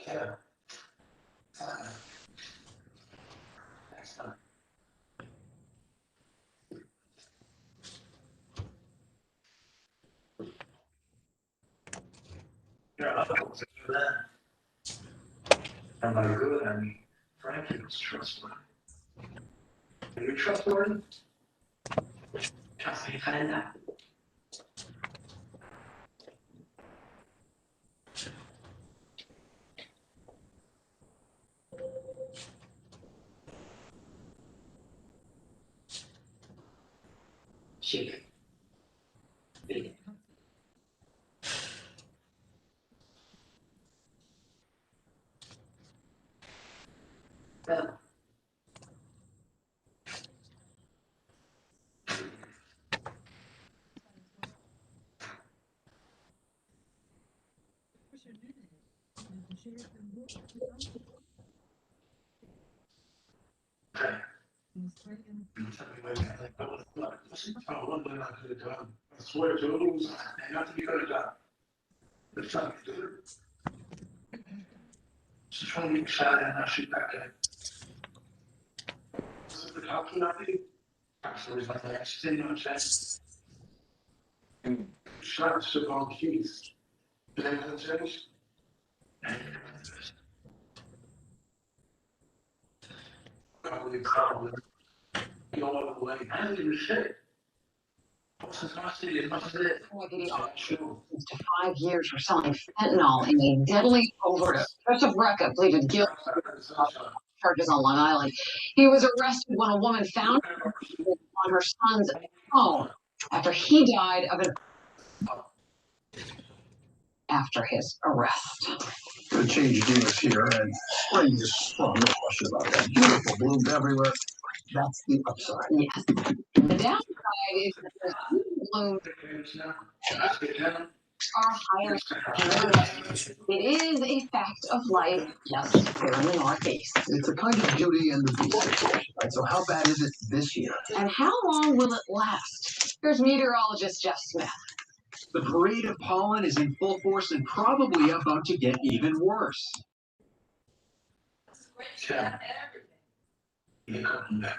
Yeah. Excellent. Yeah, I was into that. And by good, I mean Frankie was trustworthy. Are you trustworthy? Trust me, find out. She did. Well, okay. I swear to you, not to be good at that. But trying to do it. She's trying to get shot at and I shoot back at it. So the cop came up to you. Actually, it's like that. She's in on chest. And shot took on keys. Did anything change? Probably. You don't know the way. I didn't even shit. To 5 years for selling fentanyl in a deadly overdose. Joseph Recca pleaded guilty to charges on Long Island. He was arrested when a woman found him on her son's phone after he died of an after his arrest. The change gears here, and spring is sprung. No question about that. Beautiful blooms everywhere. That's the upside. Yes. The downside is that the blooms are higher. It is a fact of life, yes, here in the Northeast. It's a kind of beauty and the beast situation, right? So how bad is it this year? And how long will it last? Here's meteorologist Jeff Smith. The parade of pollen is in full force and probably about to get even worse. Yeah. You're coming back.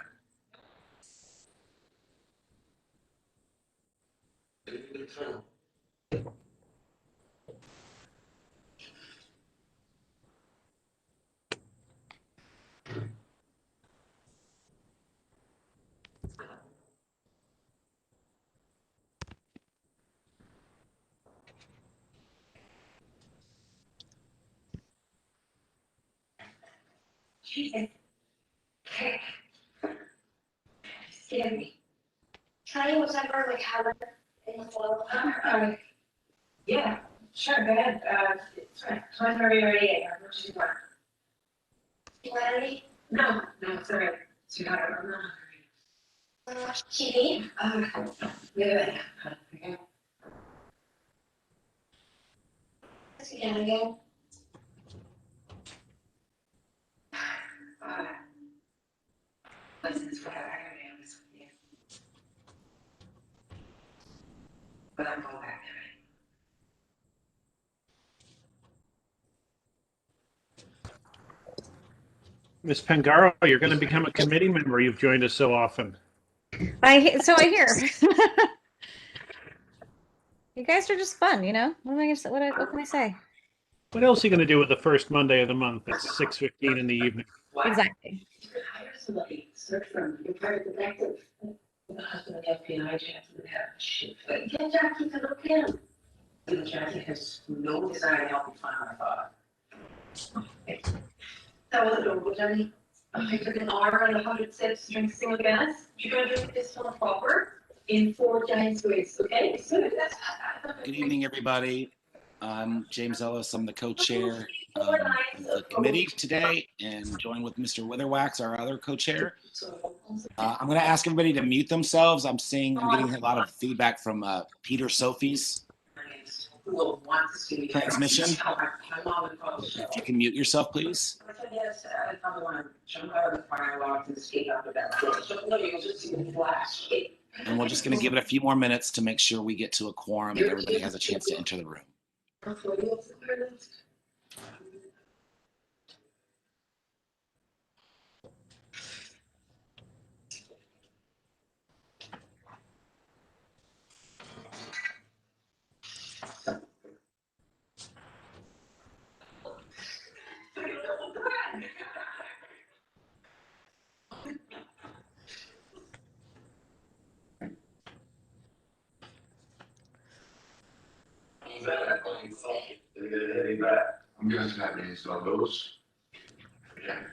Jesus. Scared me. Tell you what's ever like how in the flow. Yeah, sure, go ahead. It's fine. I'm very ready. What you want? You ready? No, it's all right. Sweetheart, I'm not hungry. Want to watch TV? Yeah. Okay. Let's get down again. Listen, it's whatever. I gotta be honest with you. But I'm going back there. Ms. Pangaro, you're going to become a committee member. You've joined us so often. So I hear. You guys are just fun, you know. What am I gonna say? What can I say? What else are you going to do with the first Monday of the month? It's 6:15 in the evening. Wow. Exactly. You could hire somebody, search firm, you're private detective. The husband of the FBI agent would have shit. But get Jackie to look in. And Jackie has no desire to help you find my father. Okay. That wasn't over, Jenny. I took an hour and 106 drinks single gas. You're going to drink this one proper in 4 giant swigs, okay? So that's. Good evening, everybody. I'm James Ellis. I'm the co-chair of the committee today, and joined with Mr. Witherwax, our other co-chair. I'm going to ask everybody to mute themselves. I'm getting a lot of feedback from Peter Sophie's transmission. If you can mute yourself, please. Yes, I probably want to jump out of the fire and walk and escape out the back door. So no, you'll just see the flash. And we're just going to give it a few more minutes to make sure we get to a quorum and everybody has a chance to enter the room. I'm guessing that means no those. Yeah.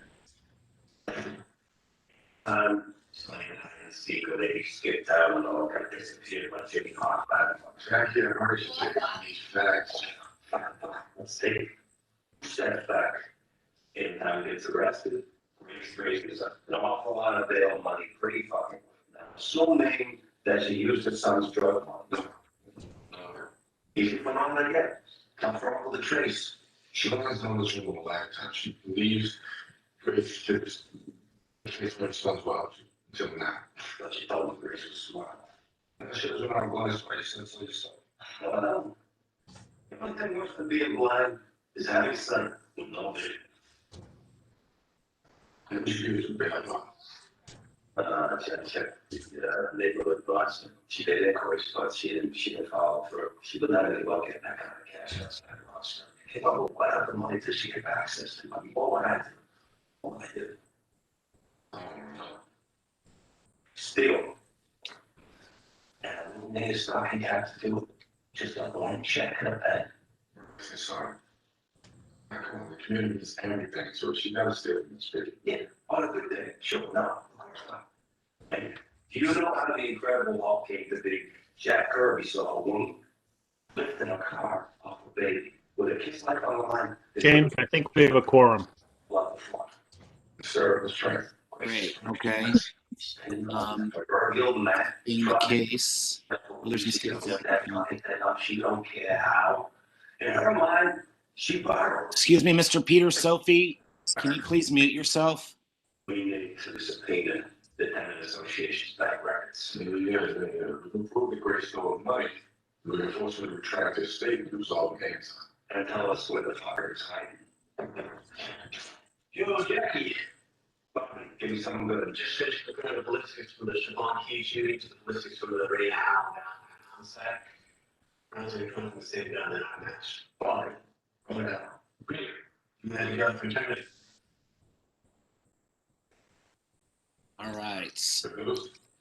Secret, they skipped out and all got disappeared when Jimmy Hawk Jackie, I heard you say these facts. Let's see. Step back. Anytime he gets arrested, raises an awful lot of bail money pretty fucking quick now. So many that she used her son's drug money. Easy for mom to get. Come from all the trace. She lies on this room a lifetime. She believes Grace just takes my son's wild until now. But she told me Grace was smart. And she was when I'm blind place since Lisa. Well, the only thing worse than being blind is having a son with no vision. And she gives a bad luck. Check neighborhood Boston. She did inquiries, but she didn't follow through. She would not really well get that kind of cash outside of Boston. Well, what happened money did she get access to? I mean, what happened? What I did? Steal. And the next thing you have to do just a blank check in a pen. Sorry. I call the community is everything, so she never stayed in this video. Yeah, what a good day. Sure, no. And do you know how the Incredible Hulk came to be? Jack Kirby saw a woman lifting a car off a baby with a kiss like on the line. James, I think we have a quorum. Love the fun. Sir, let's try. Great. Okay. And, In the case, there's mistakes. She don't care how. In her mind, she borrowed. Excuse me, Mr. Peter Sophie, can you please mute yourself? We need to subpoena the tenant association's bank records. We can prove that Grace stole money. We can force her to retract his statement to resolve the games. And tell us where the fucker is hiding. Yo, Jackie. Give me something good. Just finished looking at the ballistics from the Siobhan Key shooting to the ballistics from the Ray Howe down on Slac. I was going to come from the same down there on that. Fine. Going down. Great. And then you got for 10 minutes. All right.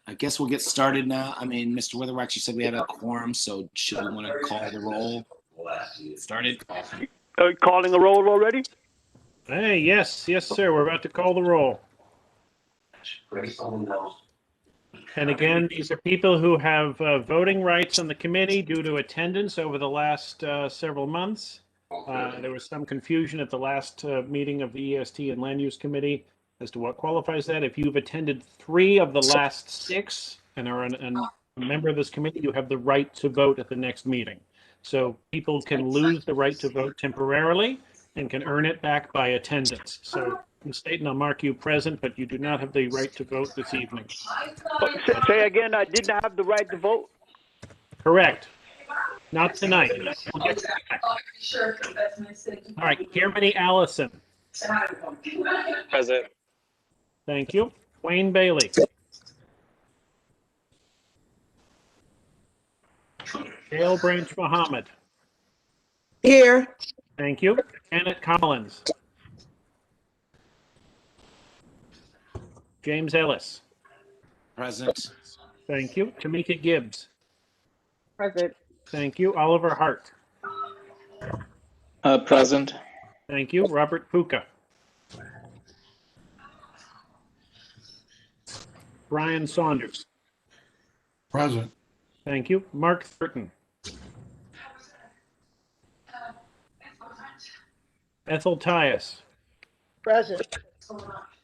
I guess we'll get started now. I mean, Mr. Witherwax, you said we had a quorum, so should we want to call the roll? Started. Calling the roll already? Hey, yes, sir. We're about to call the roll. Grace only knows. And again, these are people who have voting rights on the committee due to attendance over the last several months. There was some confusion at the last meeting of the EST and Land Use Committee as to what qualifies that. If you've attended 3 of the last 6 and are a member of this committee, you have the right to vote at the next meeting. So people can lose the right to vote temporarily and can earn it back by attendance. So in Staten, I'll mark you present, but you do not have the right to vote this evening. Say again, I didn't have the right to vote? Correct. Not tonight. We'll get to that. All right, Germany Allison. Present. Thank you. Wayne Bailey. Dale Branch Muhammad. Here. Thank you. Janet Collins. James Ellis. Present. Thank you. Tamika Gibbs. Present. Thank you. Oliver Hart. Present. Thank you. Robert Puka. Brian Saunders. Present. Thank you. Mark Thurton. Ethel Tyus. Present.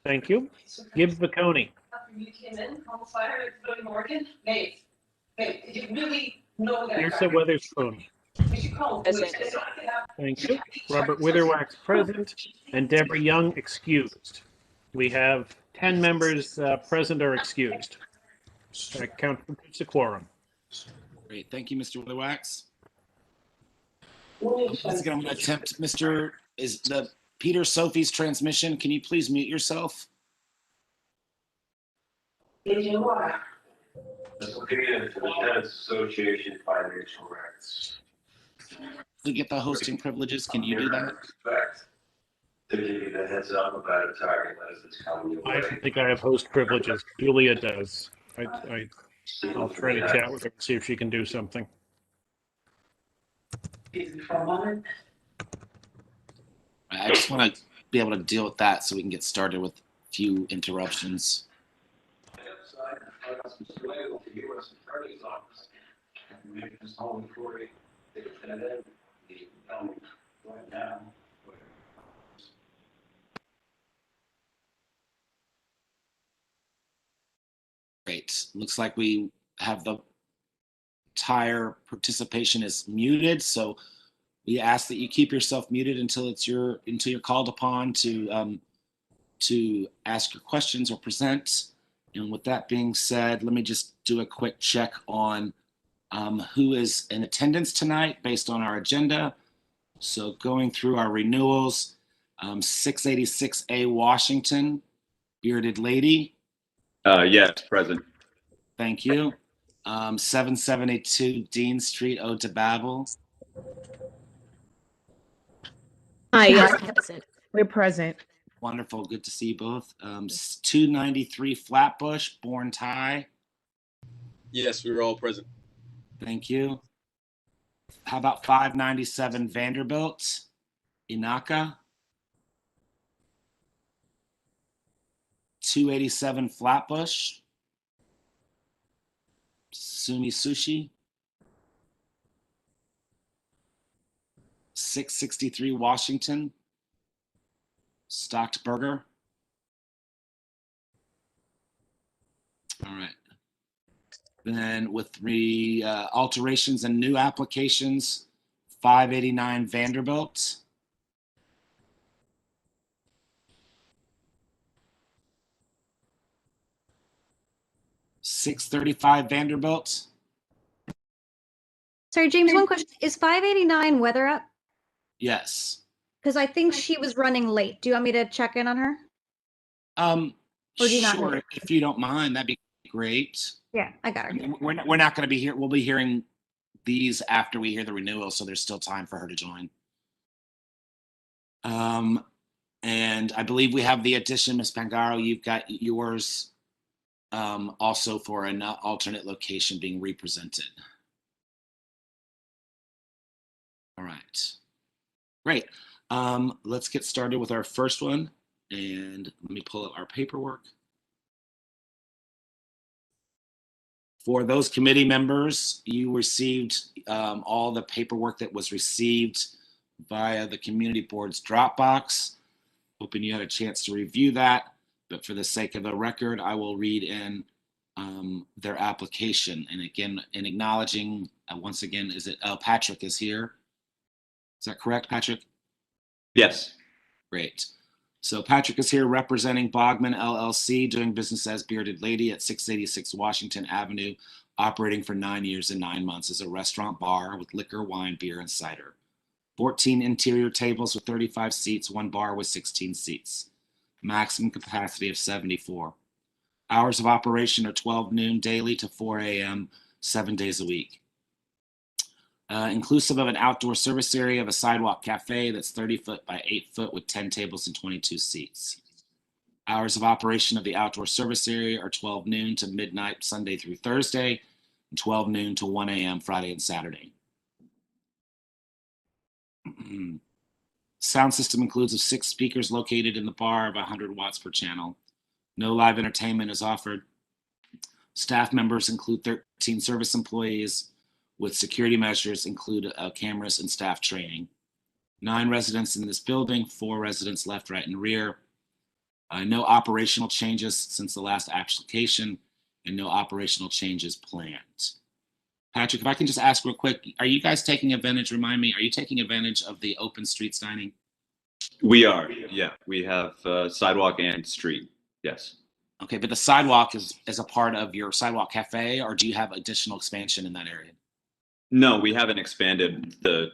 Thank you. Gibbs Baconi. You came in on fire at Billy Morgan. Nate, did you really know that? Lisa Weatherspoon. You should call him. Present. Thank you. Robert Witherwax present and Deborah Young excused. We have 10 members present or excused. That constitutes a quorum. Great. Thank you, Mr. Weatherwax. Once Once again, I'm going to attempt, is the Peter Sophie's transmission. Can you please mute yourself? Let's look again for the Tenants Association financial records. To get the hosting privileges, can you do that? Expect to give you the heads up about a target list that's coming your I way. don't think I have host privileges. Julia does. I'll try to chat with her and see if she can do something. For a moment. I just want to be able to deal with that so we can get started with a few interruptions. Mr. Label to U.S. Attorney's Office. Make this whole inquiry. They can send in the right now. Great. Looks like we have the entire participation is muted, so we ask that you keep yourself muted until you're called upon to ask your questions or present. And with that being said, let me just do a quick check on who is in attendance tonight based on our agenda. So going through our renewals, 686A Washington, Bearded Lady. Yes, present. Thank you. 772 Dean Street, Ode to Babel. Hi, yes, we're present. Wonderful. Good to see you both. 293 Flatbush, Born Tie. Yes, we were all present. Thank you. How about 597 Vanderbilt, Inaka? 287 Flatbush, Sumi Sushi. 663 Washington, Stocked Burger. All right. Then with alterations and new applications, 589 Vanderbilt. $635 Vanderbilt. Sorry, James, one question. Is 589 weather up? Yes. Because I think she was running late. Do you want me to check in on her? Or do you not Sure, need if you don't mind, that'd be great. Yeah, I got her. I mean, we're not going to be here. We'll be hearing these after we hear the renewal, so there's still time for her to join. And I believe we have the addition, Ms. Pangaro. You've got yours also for an alternate location being represented. All right, great. Let's get started with our first one, and let me pull up our paperwork. For those committee members, you received all the paperwork that was received via the community board's Dropbox. Hoping you had a chance to review that, but for the sake of the record, I will read in their application. And again, in acknowledging, once again, Patrick is here. Is that correct, Patrick? Yes. Great. So Patrick is here representing Bogman LLC, doing business as Bearded Lady at 686 Washington Avenue, operating for 9 years and 9 months as a restaurant bar with liquor, wine, beer, and cider. 14 interior tables with 35 seats, 1 bar with 16 seats. Maximum capacity of 74. Hours of operation are 12 noon daily to 4 a.m., 7 days a week. Inclusive of an outdoor service area of a sidewalk cafe that's 30 foot by 8 foot with 10 tables and 22 seats. Hours of operation of the outdoor service area are 12 noon to midnight Sunday through Thursday, and 12 noon to 1 a.m. Friday and Saturday. Sound system includes of 6 speakers located in the bar of 100 watts per channel. No live entertainment is offered. Staff members include 13 service employees, with security measures include cameras and staff training. 9 residents in this building, 4 residents left, right, and rear. No operational changes since the last application, and no operational changes planned. Patrick, if I can just ask real quick, are you guys taking advantage, remind me, are you taking advantage of the open streets dining? We are, yeah. We have sidewalk and street, yes. Okay, but the sidewalk is a part of your sidewalk cafe, or do you have additional expansion in that area? No, we haven't expanded the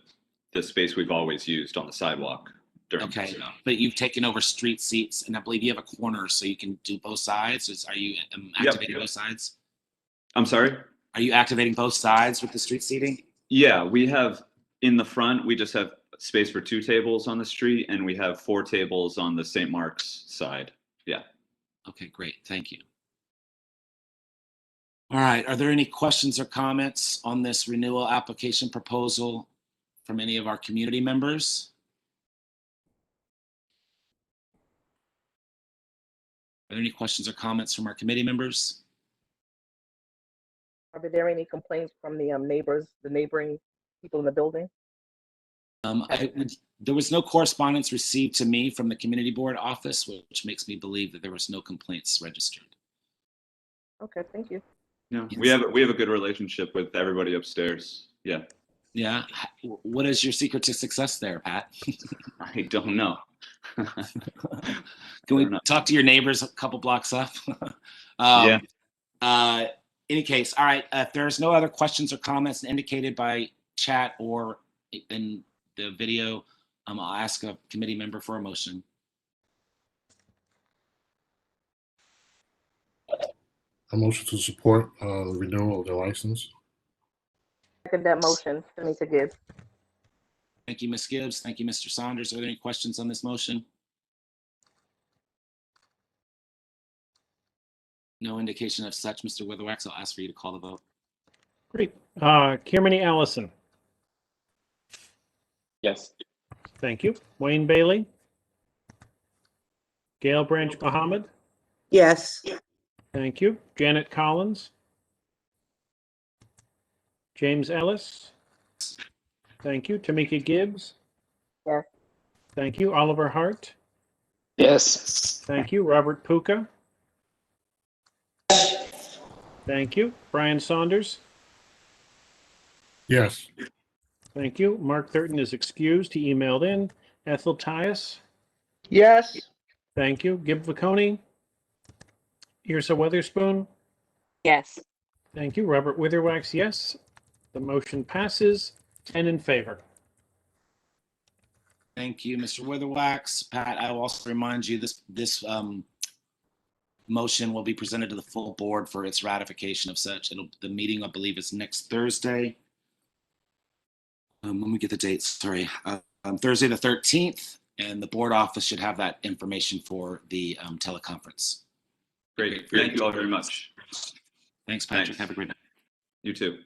space we've always used on the sidewalk during Okay, snow. but you've taken over street seats, and I believe you have a corner, so you can do both sides. Are you activating both sides? I'm sorry? Are you activating both sides with the street seating? Yeah, we have in the front, we just have space for 2 tables on the street, and we have 4 tables on the St. Mark's side. Yeah. Okay, great. Thank you. All right. Are there any questions or comments on this renewal application proposal from any of our community members? Are there any questions or comments from our committee members? Are there any complaints from the neighbors, the neighboring people in the building? There was no correspondence received to me from the community board office, which makes me believe that there was no complaints registered. Okay, thank you. Yeah, Yes. we have a good relationship with everybody upstairs. Yeah. Yeah. What is your secret to success there, Pat? I don't know. Can we talk to your neighbors a couple blocks up? Yeah. Any case, all right. If there's no other questions or comments indicated by chat or in the video, I'll ask a committee member for a motion. A motion to support the renewal of the license. Second that motion, Tamika Gibbs. Thank you, Ms. Gibbs. Thank you, Mr. Saunders. Are there any questions on this motion? No indication of such, Mr. Witherwax. I'll ask for you to call the vote. Great. Kirmany Allison. Yes. Thank you. Wayne Bailey. Gail Branch Mohammed. Yes. Thank you. Janet Collins. James Ellis. Thank you. Tamika Gibbs. Yes. Thank you. Oliver Hart. Yes. Thank you. Robert Puka. Thank you. Brian Saunders. Yes. Thank you. Mark Thurton is excused. He emailed in. Ethel Tias. Yes. Thank you. Gib Vaconi. Yrsa Weatherspoon. Yes. Thank you. Robert Witherwax, yes. The motion passes. 10 in favor. Thank you, Mr. Witherwax. Pat, I will also remind you this motion will be presented to the full board for its ratification of such. The meeting, I believe, is next Thursday. Let me get the dates. Sorry, Thursday the 13th, and the board office should have that information for the teleconference. Great. Thank you all very much. Thanks, Patrick. Thanks. Have a great night. You too.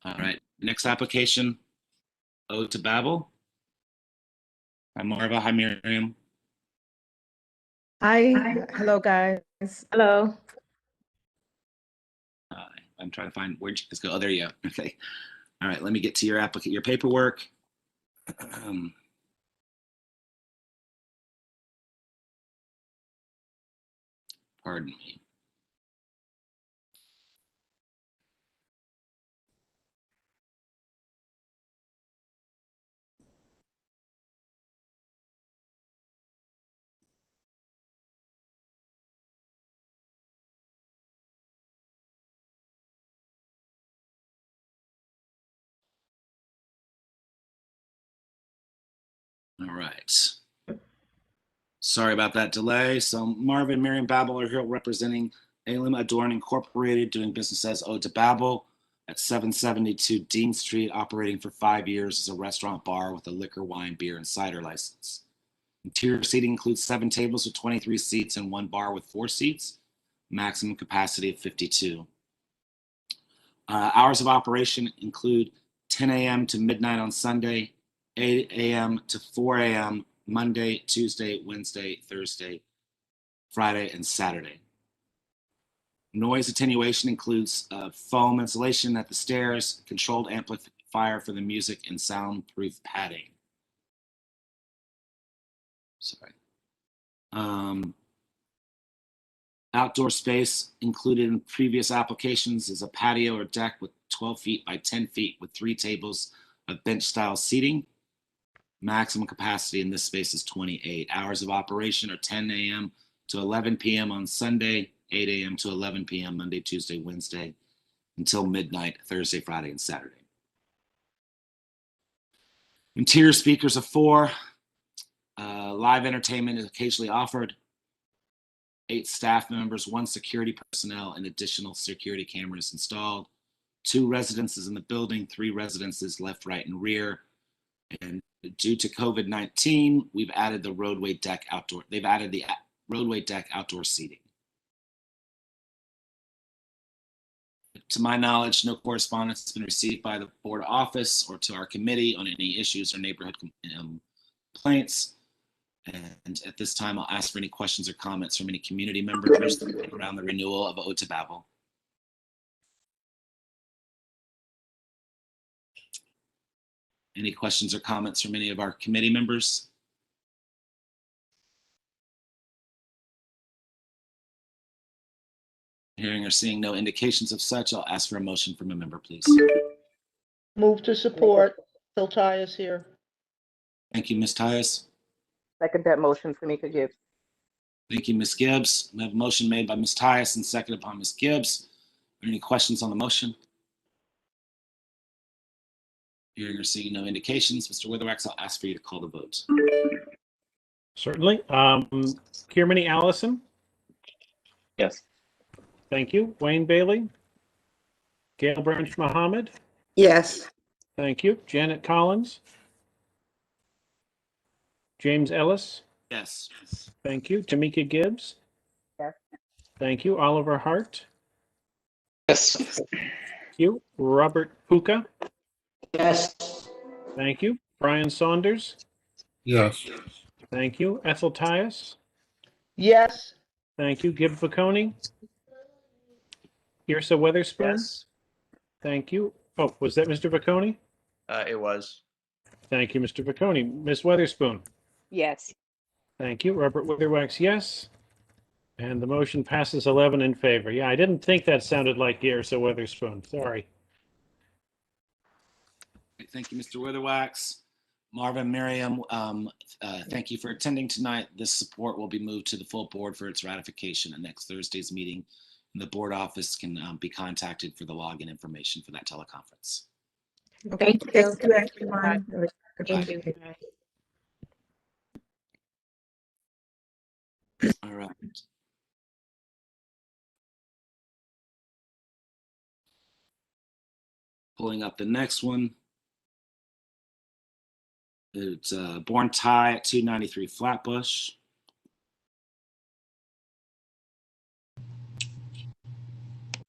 All right. Next application, Ode to Babel. Hi, Marva. Hi, Miriam. Hi. Hello, guys. Hello. I'm trying to find where'd you guys go. Oh, there you go. Okay. All right. Let me get to your your paperwork. Pardon me. All right. Sorry about that delay. So Marvin and Miriam Babel are here representing Elim Adorn Incorporated, doing business as Ode to Babel at 772 Dean Street, operating for 5 years as a restaurant bar with a liquor, wine, beer, and cider license. Interior seating includes 7 tables with 23 seats and 1 bar with 4 seats, maximum capacity of 52. Hours of operation include 10 a.m. to midnight on Sunday, 8 a.m. to 4 a.m. Monday, Tuesday, Wednesday, Thursday, Friday, and Saturday. Noise attenuation includes foam insulation at the stairs, controlled amplifier for the music, and soundproof padding. Sorry. Outdoor space included in previous applications is a patio or deck with 12 feet by 10 feet with 3 tables of bench-style seating. Maximum capacity in this space is 28. Hours of operation are 10 a.m. to 11 p.m. on Sunday, 8 a.m. to 11 p.m. Monday, Tuesday, Wednesday, until midnight, Thursday, Friday, and Saturday. Interior speakers of 4. Live entertainment is occasionally offered. 8 staff members, 1 security personnel, and additional security cameras installed. 2 residences in the building, 3 residences left, right, and rear. And due to COVID-19, we've added the roadway deck outdoor. They've added the roadway deck outdoor seating. To my knowledge, no correspondence has been received by the board office or to our committee on any issues or neighborhood complaints. And at this time, I'll ask for any questions or comments from any community members around the renewal of Ode to Babel. Any questions or comments from any of our committee members? Hearing or seeing no indications of such, I'll ask for a motion from a member, please. Move to support. Phil Tyus here. Thank you, Ms. Tyus. Second that motion, Tamika Gibbs. Thank you, Ms. Gibbs. We have a motion made by Ms. Tyus and seconded by Ms. Gibbs. Are there any questions on the motion? Hearing or seeing no indications, Mr. Witherwax, I'll ask for you to call the vote. Certainly. Kiermany Allison. Yes. Thank you. Wayne Bailey. Gail Branch Mohammed. Yes. Thank you. Janet Collins. James Ellis. Yes. Thank you. Tamika Gibbs. Yes. Thank you. Oliver Hart. Yes. Thank you. Robert Puka. Yes. Thank you. Brian Saunders. Yes. Thank you. Ethel Tyus. Yes. Thank you. Gib Vaconi. Yrsa Weatherspoon. Yes. Thank you. Oh, was that Mr. Vaconi? It was. Thank you, Mr. Vaconi. Ms. Weatherspoon. Yes. Thank you. Robert Witherwax, yes. And the motion passes 11 in favor. Yeah, I didn't think that sounded like Yrsa Weatherspoon. Sorry. Thank you, Mr. Witherwax. Marvin, Miriam, thank you for attending tonight. This support will be moved to the full board for its ratification at next Thursday's meeting. And the board office can be contacted for the login information for that teleconference. Thank you. Thank you, everyone. Thank you. All right. Pulling up the next one. It's Born Tie at 293 Flatbush.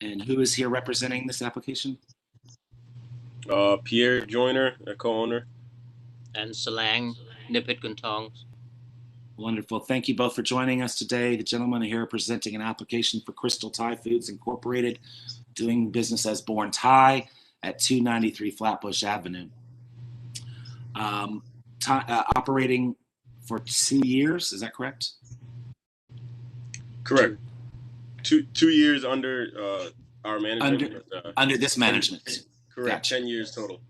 And who is here representing this application? Pierre Joyner, a co-owner. And Salang, Nipit Guntongs. Wonderful. Thank you both for joining us today. The gentlemen are here presenting an application for Crystal Thai Foods Incorporated, doing business as Born Thai at 293 Flatbush Avenue. Operating for 2 years, is that correct? Correct. Two years under our management. Under this management. Correct. Gotcha. 10 years total.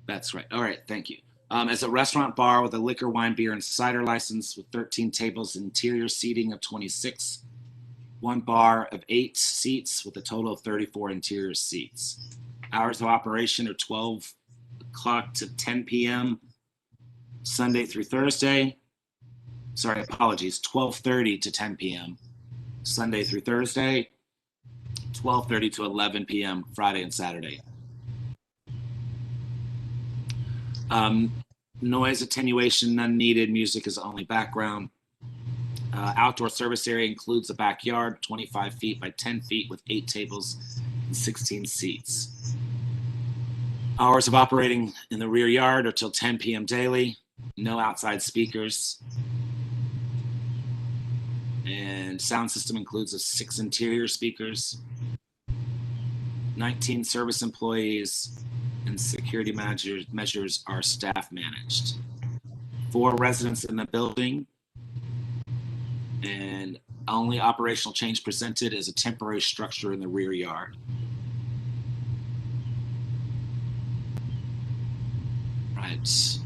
That's right. All right. Thank you. As a restaurant bar with a liquor, wine, beer, and cider license with 13 tables, interior seating of 26, 1 bar of 8 seats with a total of 34 interior seats. Hours of operation are 12 o'clock to 10 p.m. Sunday through Thursday. Sorry, apologies. 12:30 to 10 p.m. Sunday through Thursday. 12:30 to 11 p.m. Friday and Saturday. Noise attenuation, none needed. Music is only background. Outdoor service area includes a backyard, 25 feet by 10 feet with 8 tables and 16 seats. Hours of operating in the rear yard are till 10 p.m. daily. No outside speakers. And sound system includes 6 interior speakers, 19 service employees, and security measures are staff managed. 4 residents in the building, and only operational change presented is a temporary structure in the rear yard. Right.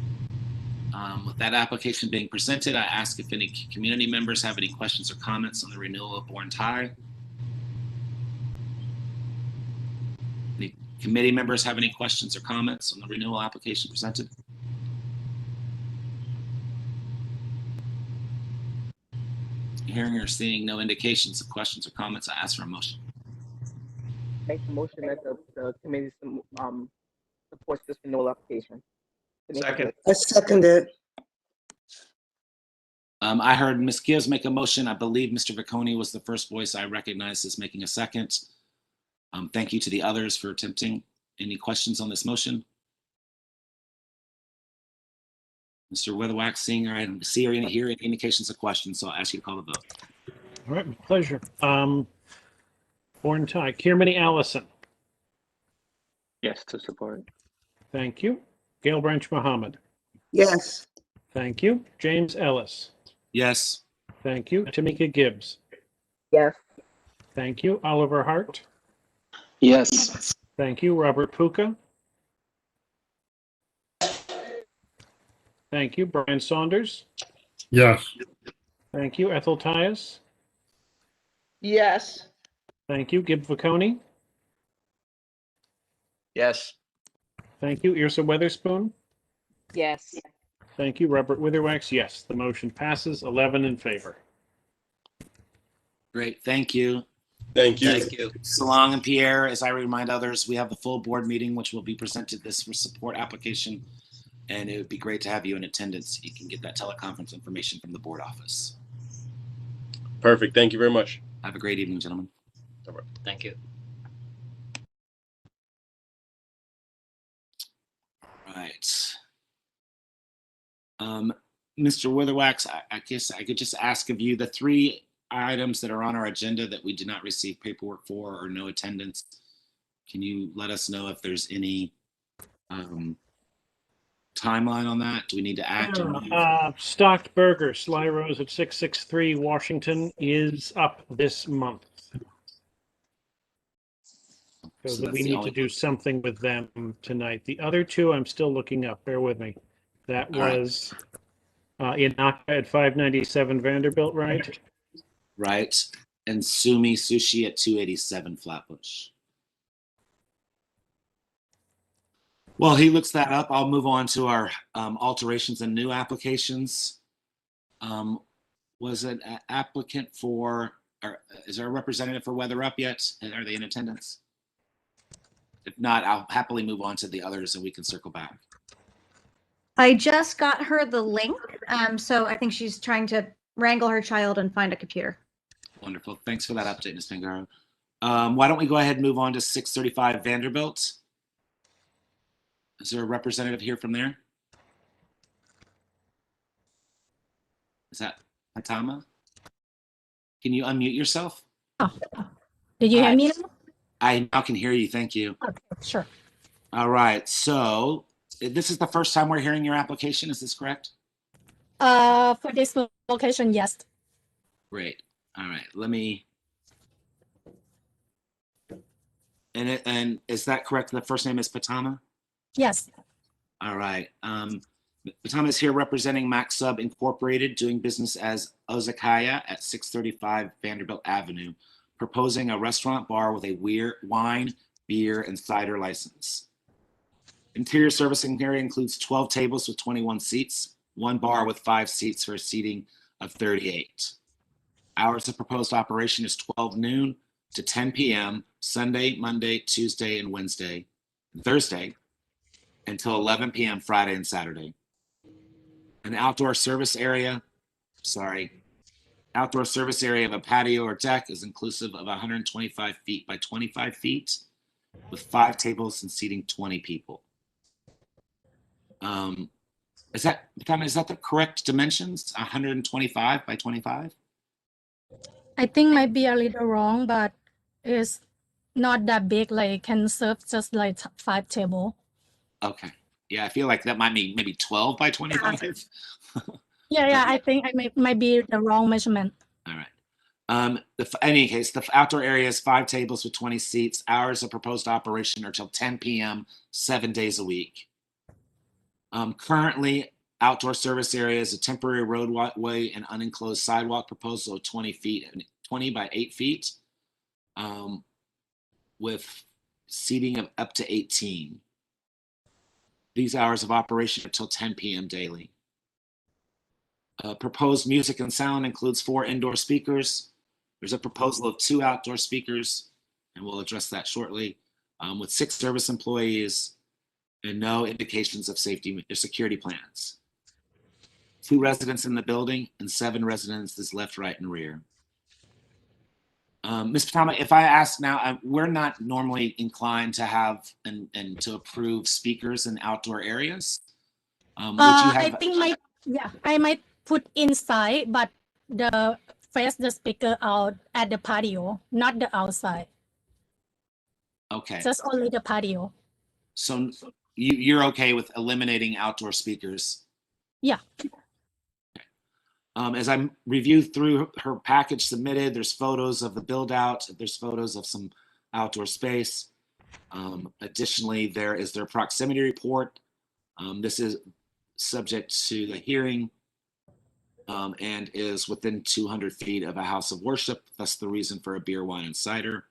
With that application being presented, I ask if any community members have any questions or comments on the renewal of Born Thai. Committee members have any questions or comments on the renewal application presented? Hearing or seeing no indications of questions or comments, I ask for a motion. Make the motion that the committee supports this renewal application. Second. I second it. I heard Ms. Gibbs make a motion. I believe Mr. Vicconi was the first voice I recognized as making a second. Thank you to the others for attempting. Any questions on this motion? Mr. Weatherwax, seeing or I don't see or hear any indications of questions, so I'll ask you to call the vote. All right, with pleasure. Born tie, Kirmany Allison. Yes, to support. Thank you. Gail Branch Mohammed. Yes. Thank you. James Ellis. Yes. Thank you. Tamika Gibbs. Yes. Thank you. Oliver Hart. Yes. Thank you. Robert Puka. Thank you. Brian Saunders. Yes. Thank you. Ethel Tyus. Yes. Thank you. Gib Vicconi. Yes. Thank you. Yrsa Weatherspoon. Yes. Thank you. Robert Witherwax. Yes, the motion passes 11 in favor. Great. Thank you. Thank you. Thank you. Salong and Pierre, as I remind others, we have the full board meeting, which will be presented this support application. And it would be great to have you in attendance. You can get that teleconference information from the board office. Perfect. Thank you very much. Have a great evening, gentlemen. Thank you. Right. Mr. Witherwax, I guess I could just ask of you the 3 items that are on our agenda that we did not receive paperwork for or no attendance. Can you let us know if there's any timeline on that? Do we need to act? Stocked Burger, Sly Rose at 663 Washington is up this month. So So that that's we the need only to do something with them tonight. The other 2 I'm still looking up. Bear with me. That All right. was Inaka at 597 Vanderbilt, right? Right. And Sumi Sushi at 287 Flatbush. While he looks that up, I'll move on to our alterations and new applications. Was an applicant for, or is there a representative for Weather Up yet? And are they in attendance? If not, I'll happily move on to the others and we can circle back. I just got her the link, so I think she's trying to wrangle her child and find a computer. Wonderful. Thanks for that update, Ms. Fangaro. Why don't we go ahead and move on to 635 Vanderbilt? Is there a representative here from there? Is that Hatama? Can you unmute yourself? Did you hear me? I now can hear you. Thank you. Okay, sure. All right. So this is the first time we're hearing your application. Is this correct? For this location, yes. Great. All right. Let me. And is that correct? The first name is Patama? Yes. All right. Patama is here representing Max Sub Incorporated, doing business as Ozakaya at 635 Vanderbilt Avenue, proposing a restaurant bar with a wine, beer, and cider license. Interior servicing area includes 12 tables with 21 seats, 1 bar with 5 seats for a seating of 38. Hours of proposed operation is 12 noon to 10 p.m. Sunday, Monday, Tuesday, and Wednesday, and Thursday, until 11 p.m. Friday and Saturday. An outdoor service area of a patio or deck is inclusive of 125 feet by 25 feet with 5 tables and seating 20 people. Is that the correct dimensions? 125 by 25? I think might be a little wrong, but it's not that big. Like can serve just like 5 table. Okay. Yeah, I feel like that might be maybe 12 by 25. Yeah. I think I might be the wrong measurement. All right. In any case, the outdoor area is 5 tables with 20 seats. Hours of proposed operation are till 10 p.m. 7 days a week. Currently, outdoor service area is a temporary roadway and unenclosed sidewalk proposal of 20 by 8 feet, with seating of up to 18. These hours of operation are till 10 p.m. daily. Proposed music and sound includes 4 indoor speakers. There's a proposal of 2 outdoor speakers, and we'll address that shortly, with 6 service employees and no indications of safety or security plans. 2 residents in the building and 7 residences left, right, and rear. Ms. Patama, if I ask now, we're not normally inclined to have and to approve speakers in outdoor areas. Would you have? I might put inside, but face the speaker out at the patio, not the outside. Okay. Just only the patio. So you're okay with eliminating outdoor speakers? Yeah. As I reviewed through her package submitted, there's photos of the build out, there's photos of some outdoor space. Additionally, there is their proximity report. This is subject to the hearing and is within 200 feet of a house of worship. That's the reason for a beer, wine, and cider.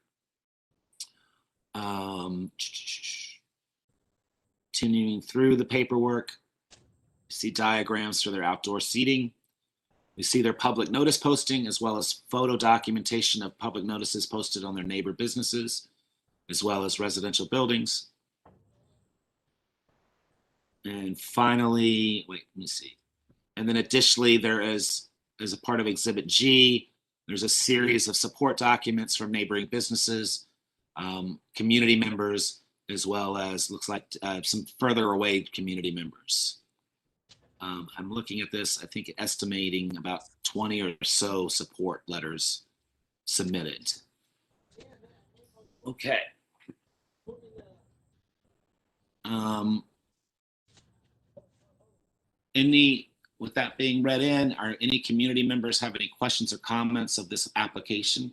Continuing through the paperwork, you see diagrams for their outdoor seating. We see their public notice posting, as well as photo documentation of public notices posted on their neighbor businesses, as well as residential buildings. And finally, wait, let me see. And then additionally, there is, as a part of Exhibit G, there's a series of support documents from neighboring businesses, community members, as well as looks like some further away community members. I'm looking at this, I think estimating about 20 or so support letters submitted. Okay. With that being read in, are any community members have any questions or comments of this application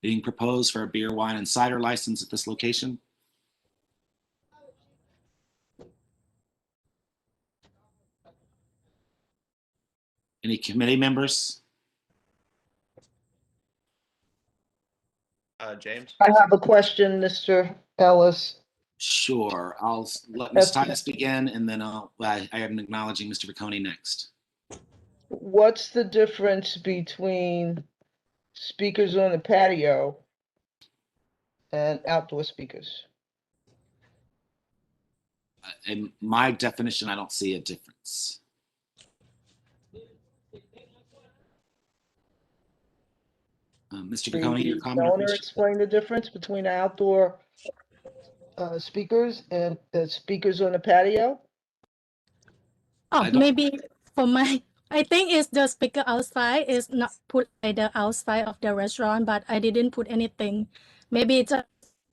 being proposed for a beer, wine, and cider license at this location? Any committee members? James? I have a question, Mr. Ellis. Sure, I'll let Ms. Titus begin, and then I am acknowledging Mr. Vicconi next. What's the difference between speakers on the patio and outdoor speakers? In my definition, I don't see a difference. Mr. Vicconi, your comment? Can the owner explain the difference between outdoor speakers and the speakers on the patio? Oh, maybe for my, I think it's the speaker outside is not put at the outside of the restaurant, but I didn't put anything. Maybe it's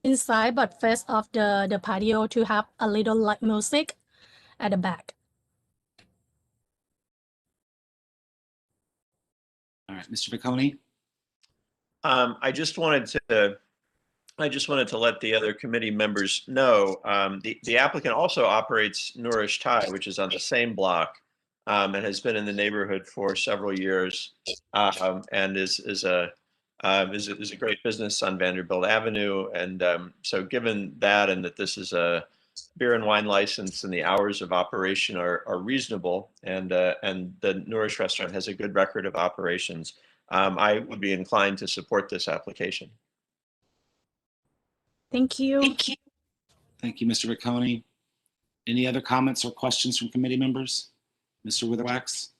inside, but face of the patio to have a little light music at the back. All right, Mr. Vicconi. I just wanted to let the other committee members know the applicant also operates Nourish Thai, which is on the same block, and has been in the neighborhood for several years, and is a great business on Vanderbilt Avenue. And so, given that, and that this is a beer and wine license, and the hours of operation are reasonable, and the Nourish restaurant has a good record of operations, I would be inclined to support this application. Thank you. Thank you, Mr. Vicconi. Any other comments or questions from committee members? Mr. Witherwax?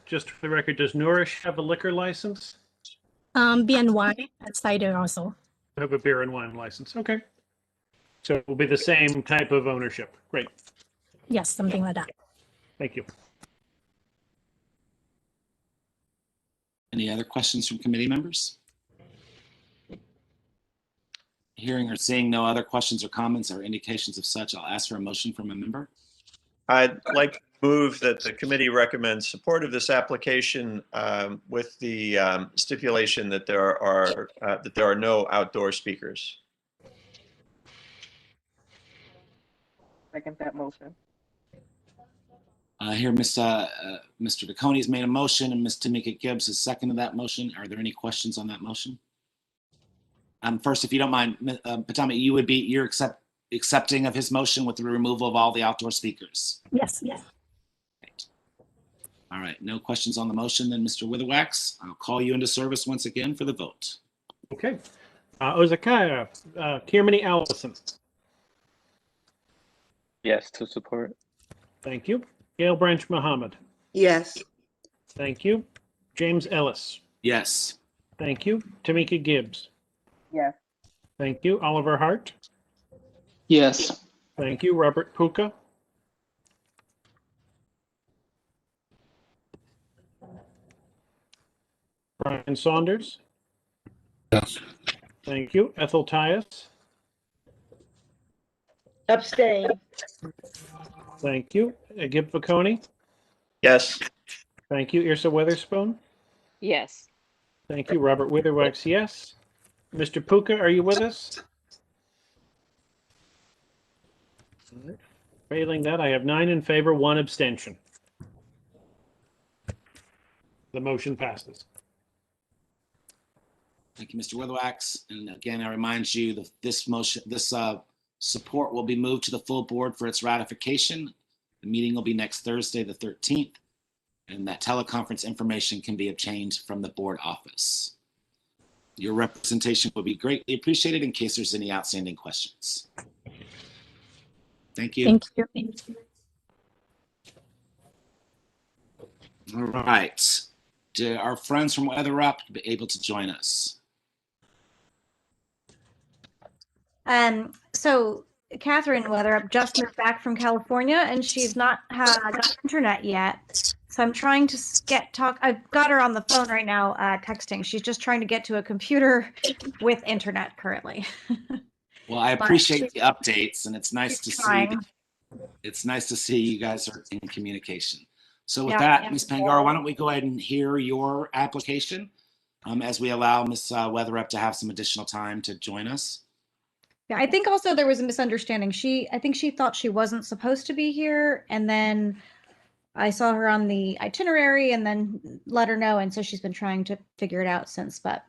Just for the record, does Nourish have a liquor license? Beer and wine and cider also. I have a beer and wine license. Okay. So it will be the same type of ownership. Great. Yes, something like that. Thank you. Any other questions from committee members? Hearing or seeing no other questions or comments or indications of such, I'll ask for a motion from a member. I'd like to move that the committee recommends support of this application with the stipulation that there are no outdoor speakers. Second that motion. Here, Mr. Vicconi has made a motion, and Ms. Tamika Gibbs has seconded that motion. Are there any questions on that motion? First, if you don't mind, Patami, you're accepting of his motion with the removal of all the outdoor speakers. Yes, yes. All right, no questions on the motion then, Mr. Witherwax. I'll call you into service once again for the vote. Okay. Ozakaya, Kiermany Allison. Yes, to support. Thank you. Gail Branch Muhammad. Yes. Thank you. James Ellis. Yes. Thank you. Tamika Gibbs. Yes. Thank you. Oliver Hart. Yes. Thank you. Robert Puka. Brian Saunders. Yes. Thank you. Ethel Tyus. Abstain. Thank you. Gib Vaconi. Yes. Thank you. Irsa Weatherspoon. Yes. Thank you. Robert Witherwax, yes. Mr. Puka, are you with us? Failing that, I have 9 in favor, 1 abstention. The motion passes. Thank you, Mr. Witherwax. And again, I remind you that this support will be moved to the full board for its ratification. The meeting will be next Thursday, the 13th, and that teleconference information can be obtained from the board office. Your representation will be greatly appreciated in case there's any outstanding questions. Thank you. Thank you. Thank you. All right. Do our friends from WeatherUp be able to join us? So Catherine Weatherup just moved back from California, and she's not got internet yet. So I'm trying to I've got her on the phone right now, texting. She's just trying to get to a computer with internet currently. Well, I appreciate the updates, and it's nice to trying. see. It's nice to see you guys are in communication. So with Yeah. that, Ms. Pangara, why don't we go ahead and hear your application as we allow Ms. Weatherup to have some additional time to join us. Yeah, I think also there was a misunderstanding. I think she thought she wasn't supposed to be here, and then I saw her on the itinerary and then let her know, and so she's been trying to figure it out since, but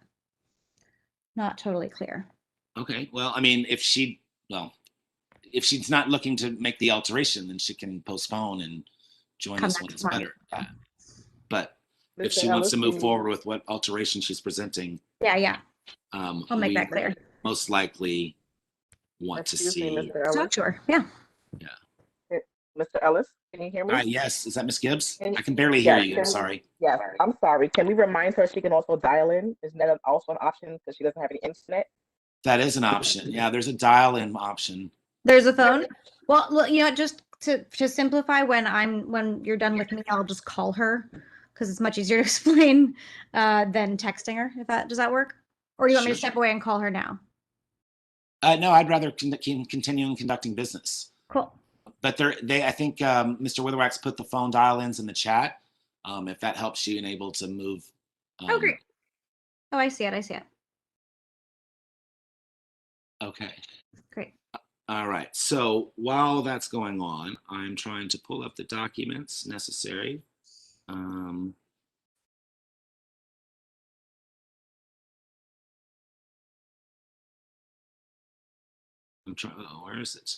not totally clear. Okay, well, I mean, if she's not looking to make the alteration, then she can postpone and join us when it's better. Yeah. But if she wants to move forward with what alteration she's presenting, yeah, I'll make that clear. Most likely want to see. Mr. Ellis. Talk to her. Yeah. Mr. Ellis, can you hear me? All right, yes. Is that Ms. Gibbs? I can barely hear you. I'm sorry. Yes, I'm sorry. Can we remind her she can also dial in? Isn't that also an option because she doesn't have any internet? That is an option. Yeah, there's a dial-in option. There's a phone. Well, just to simplify, when you're done with me, I'll just call her because it's much easier to explain than texting her. Does that work? Or do you want me to step away and call her now? No, I'd rather continue conducting business. Cool. But I think Mr. Witherwax put the phone dial-ins in the chat. If that helps you and able to move. Oh, great. Oh, I see it. Okay. Great. All right. So while that's going on, I'm trying to pull up the documents necessary. I'm trying. Oh, where is it?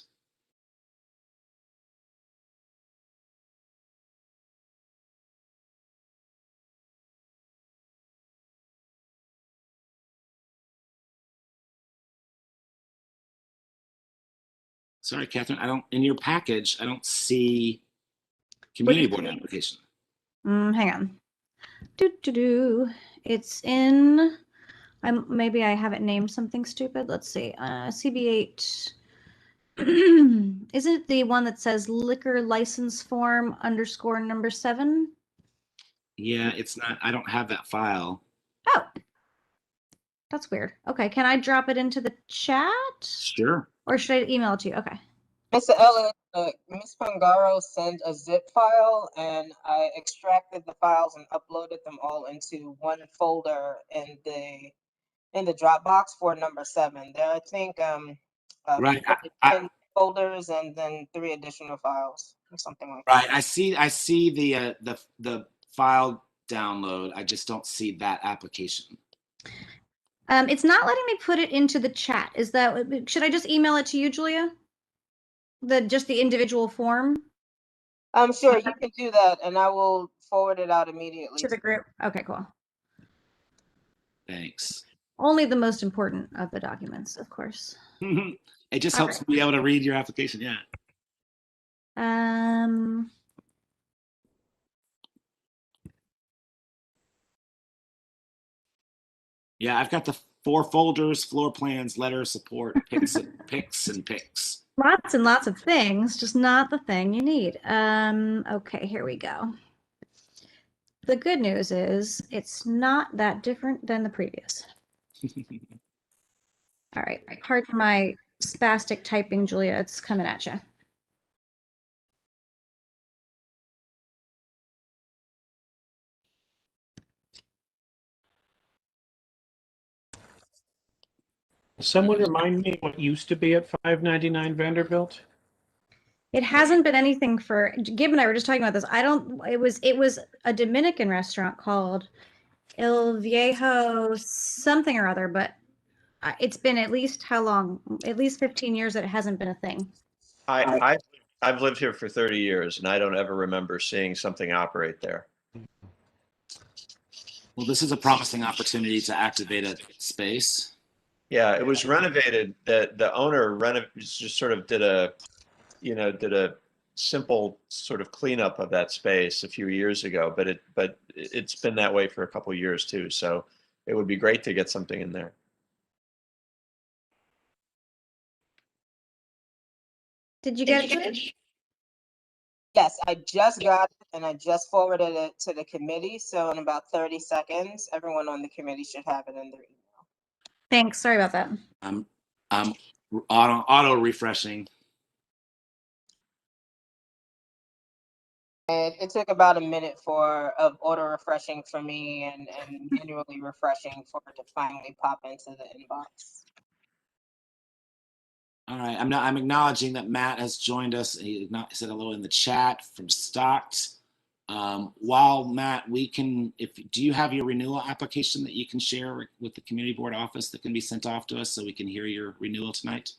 Sorry, Catherine. In your package, I don't see community board application. Hang on. It's in. Maybe I have it named something stupid. Let's see. CB8. Is it the one that says liquor license form _7? Yeah, it's not. I don't have that file. Oh, that's weird. Okay, can I drop it into the chat? Sure. Or should I email it to you? Okay. Mr. Ellis, Ms. Pangaro sent a zip file, and I extracted the files and uploaded them all into one folder in the Dropbox for #7. There, I think, Right. 10 folders and then 3 additional files, or something like Right. that. I see the file download. I just don't see that application. It's not letting me put it into the chat. Is that, should I just email it to you, Julia? Just the individual form I'm sure you can do that, and I will forward it out immediately. to the group? Okay, cool. Thanks. Only the most important of the documents, of course. It just All helps right. me be able to read your application. Yeah. Yeah, I've got the 4 folders, floor plans, letter support, pics, and pics. Lots and lots of things, just not the thing you need. Okay, here we go. The good news is it's not that different than the previous. All right, pardon my spastic typing, Julia. It's coming at you. Someone remind me what used to be at 599 Vanderbilt? It hasn't been anything for Gib and I were just talking about this. It was a Dominican restaurant called El Viejo something or other, but it's been at least how long? At least 15 years that it hasn't been a thing. I've lived here for 30 years, and I don't ever remember seeing something operate there. Well, this is a promising opportunity to activate a space. Yeah, it was renovated. The owner just sort of did a simple sort of cleanup of that space a few years ago, but it's been that way for a couple of years too. So it would be great to get something in there. Did you get it? Yes, I just got it, and I just forwarded it to the committee. So in about 30 seconds, everyone on the committee should have it in their email. Thanks. Sorry about that. I'm auto refreshing. And it took about a minute of auto refreshing for me and manually refreshing for it to finally pop into the inbox. All right, I'm acknowledging that Matt has joined us. He said hello in the chat from Stocked. While Matt, do you have your renewal application that you can share with the community board office that can be sent off to us so we can hear your renewal tonight?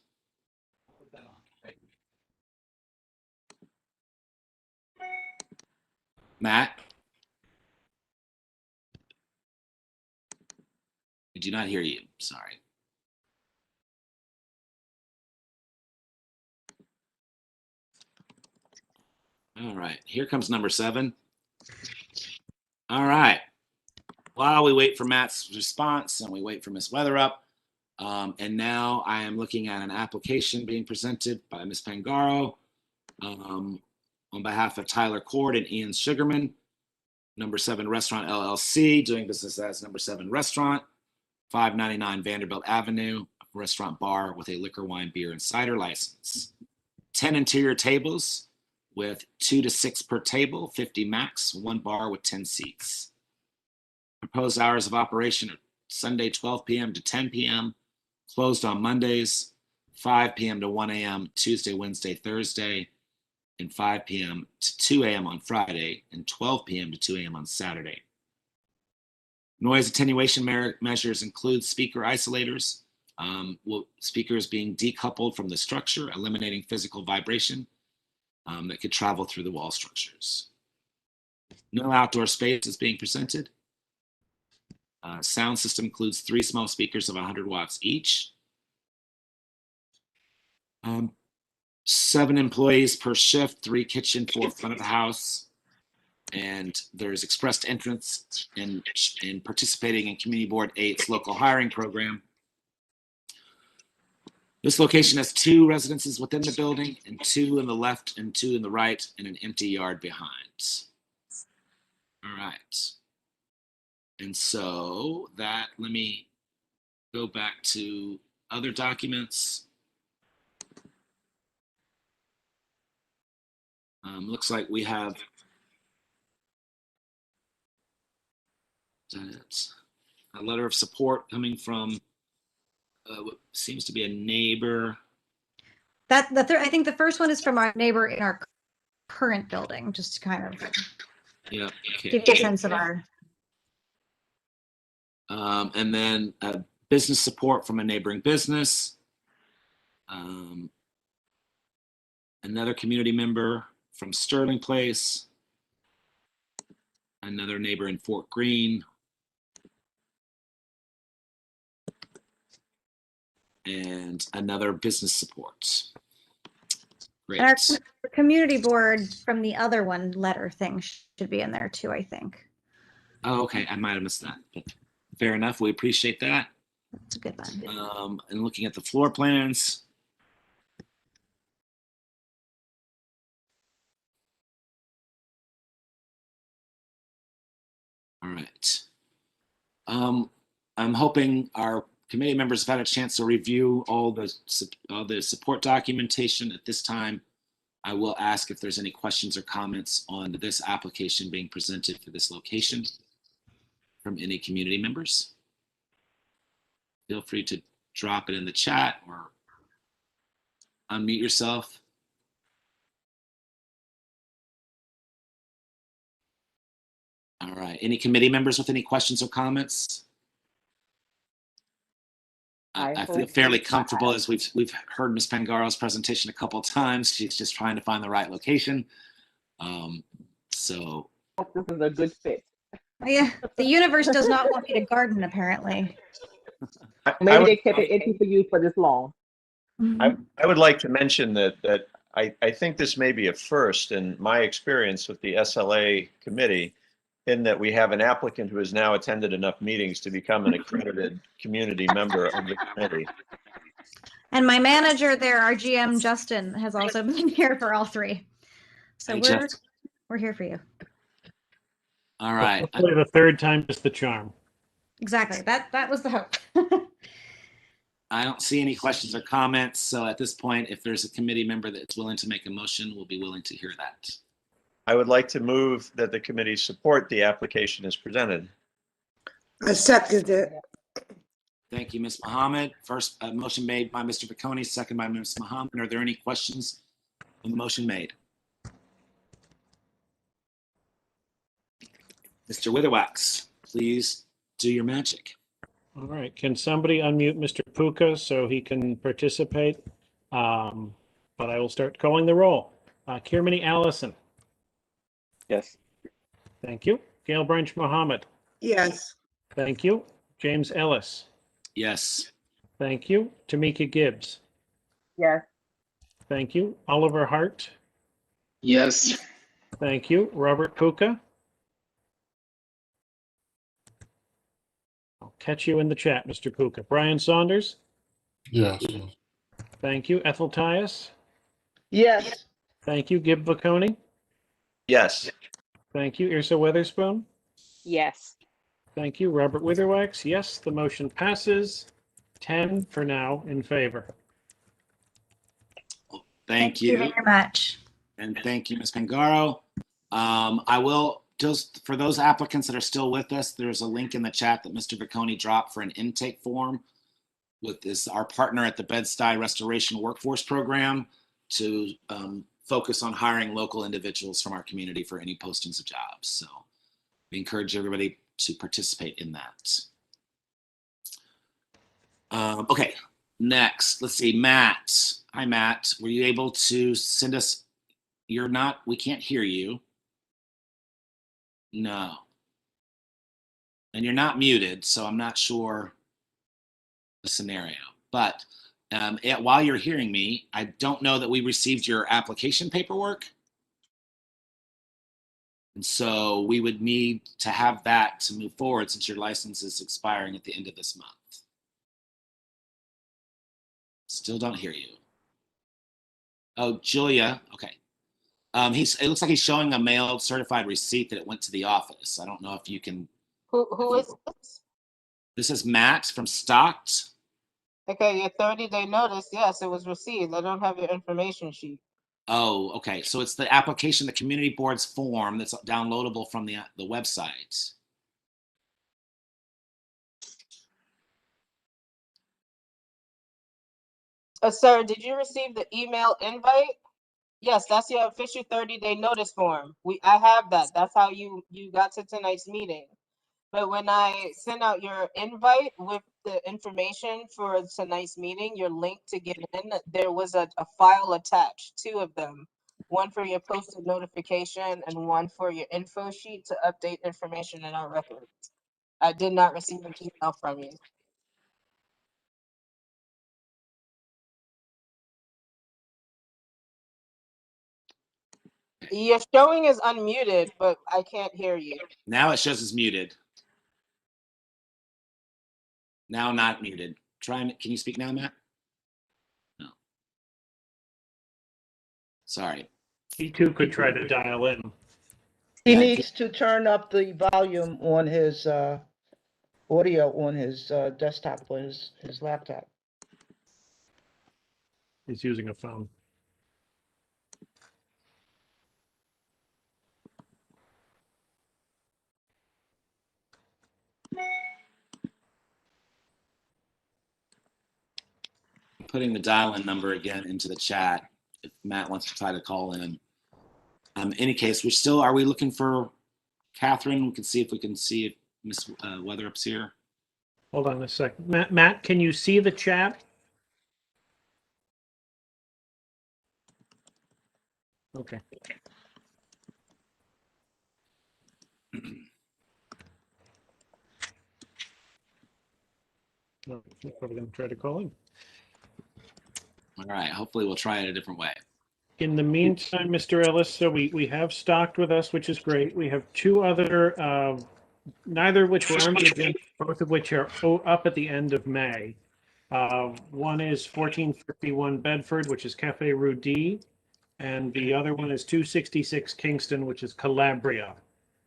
Matt? I do not hear you. Sorry. All right, here comes number 7. All right. While we wait for Matt's response and we wait for Ms. Weatherup, and now I am looking at an application being presented by Ms. Pangaro on behalf of Tyler Cord and Ian Sugarman, Number 7 Restaurant LLC, doing business as Number 7 Restaurant, 599 Vanderbilt Avenue, a restaurant bar with a liquor, wine, beer, and cider license. 10 interior tables with 2 to 6 per table, 50 max, 1 bar with 10 seats. Proposed hours of operation are Sunday 12 p.m. to 10 p.m., closed on Mondays, 5 p.m. to 1 a.m., Tuesday, Wednesday, Thursday, and 5 p.m. to 2 a.m. on Friday, and 12 p.m. to 2 a.m. on Saturday. Noise attenuation measures include speaker isolators, speakers being decoupled from the structure, eliminating physical vibration that could travel through the wall structures. No outdoor space is being presented. Sound system includes 3 small speakers of 100 watts each. 7 employees per shift, 3 kitchen, 4 front of the house. And there's expressed entrance in participating in Community Board 8's local hiring program. This location has 2 residences within the building and 2 in the left and 2 in the right and an empty yard behind. All right. And so let me go back to other documents. Looks like we have a letter of support coming from what seems to be a neighbor. I think the first one is from our neighbor in our current building, just to kind of give you a sense of our. And then business support from a neighboring business. Another community member from Sterling Place. Another neighbor in Fort Greene. And another business support. Great. And our community board from the other one letter thing should be in there too, I think. Oh, okay. I might have missed that, but fair enough. We appreciate that. That's a good one. And looking at the floor plans. All right. I'm hoping our committee members have had a chance to review all the support documentation. At this time, I will ask if there's any questions or comments on this application being presented for this location from any community members. Feel free to drop it in the chat or unmute yourself. All right. Any committee members with any questions or comments? I feel fairly comfortable as we've heard Ms. Pangaro's presentation a couple of times. She's just trying to find the right location. So this is a good fit. Yeah, the universe does not want me to garden, apparently. Maybe they kept it empty for you for this long. I would like to mention that I think this may be a first in my experience with the SLA committee, in that we have an applicant who has now attended enough meetings to become an accredited community member of the committee. And my manager there, our GM Justin, has also been here for all three. So we're here for you. All right. Hopefully the third time is the charm. Exactly. That was the hope. I don't see any questions or comments. So at this point, if there's a committee member that's willing to make a motion, we'll be willing to hear that. I would like to move that the committee support the application as presented. I second it. Thank you, Ms. Mohammed. First motion made by Mr. Vicconi, second by Ms. Mohammed. Are there any questions on the motion made? Mr. Witherwax, please do your magic. All right. Can somebody unmute Mr. Puka so he can participate? But I will start calling the roll. Kirmany Allison. Yes. Thank you. Gail Branch Mohammed. Yes. Thank you. James Ellis. Yes. Thank you. Tamika Gibbs. Yes. Thank you. Oliver Hart. Yes. Thank you. Robert Puka. I'll catch you in the chat, Mr. Puka. Brian Saunders. Yes. Thank you. Ethel Tias. Yes. Thank you. Gib Vicconi. Yes. Thank you. Yrsa Weatherspoon. Yes. Thank you. Robert Witherwax. Yes, the motion passes. 10 for now in favor. Thank you very much. And thank you, Ms. Pangaro. I will, just for those applicants that are still with us, there's a link in the chat that Mr. Vicconi dropped for an intake form with our partner at the Bed-Stuy Restoration Workforce Program to focus on hiring local individuals from our community for any postings of jobs. So we encourage everybody to participate in that. Okay, next, let's see, Matt. Hi, Matt. Were you able to send us? We can't hear you. No. And you're not muted, so I'm not sure the scenario. But while you're hearing me, I don't know that we received your application paperwork. And so we would need to have that to move forward since your license is expiring at the end of this month. Still don't hear you. Oh, Julia. Okay. It looks like he's showing a mailed certified receipt that it went to the office. I don't know if you can. Who is this? This is Matt from Stocked. Okay, your 30-day notice. Yes, it was received. I don't have your information sheet. Oh, okay. So it's the application, the community board's form that's downloadable from the website. Sir, did you receive the email invite? Yes, that's your official 30-day notice form. I have that. That's how you got to tonight's meeting. But when I sent out your invite with the information for tonight's meeting, your link to get in, there was a file attached, 2 of them. One for your posted notification and one for your info sheet to update information in our records. I did not receive an email from you. Your showing is unmuted, but I can't hear you. Now it shows it's muted. Now not muted. Can you speak now, Matt? No. Sorry. He too could try to dial in. He needs to turn up the volume on his audio on his desktop or his laptop. He's using a phone. Putting the dial-in number again into the chat if Matt wants to try to call in. Any case, are we looking for Catherine? We can see if Miss Weatherup's here. Hold on a second. Matt, can you see the chat? Okay. No, we're probably going to try to call in. All right. Hopefully we'll try it a different way. In the meantime, Mr. Ellis, so we have stocked with us, which is great. We have 2 other, neither of which were on the agenda, both of which are up at the end of May. One is 1451 Bedford, which is Cafe Rue D, and the other one is 266 Kingston, which is Calabria,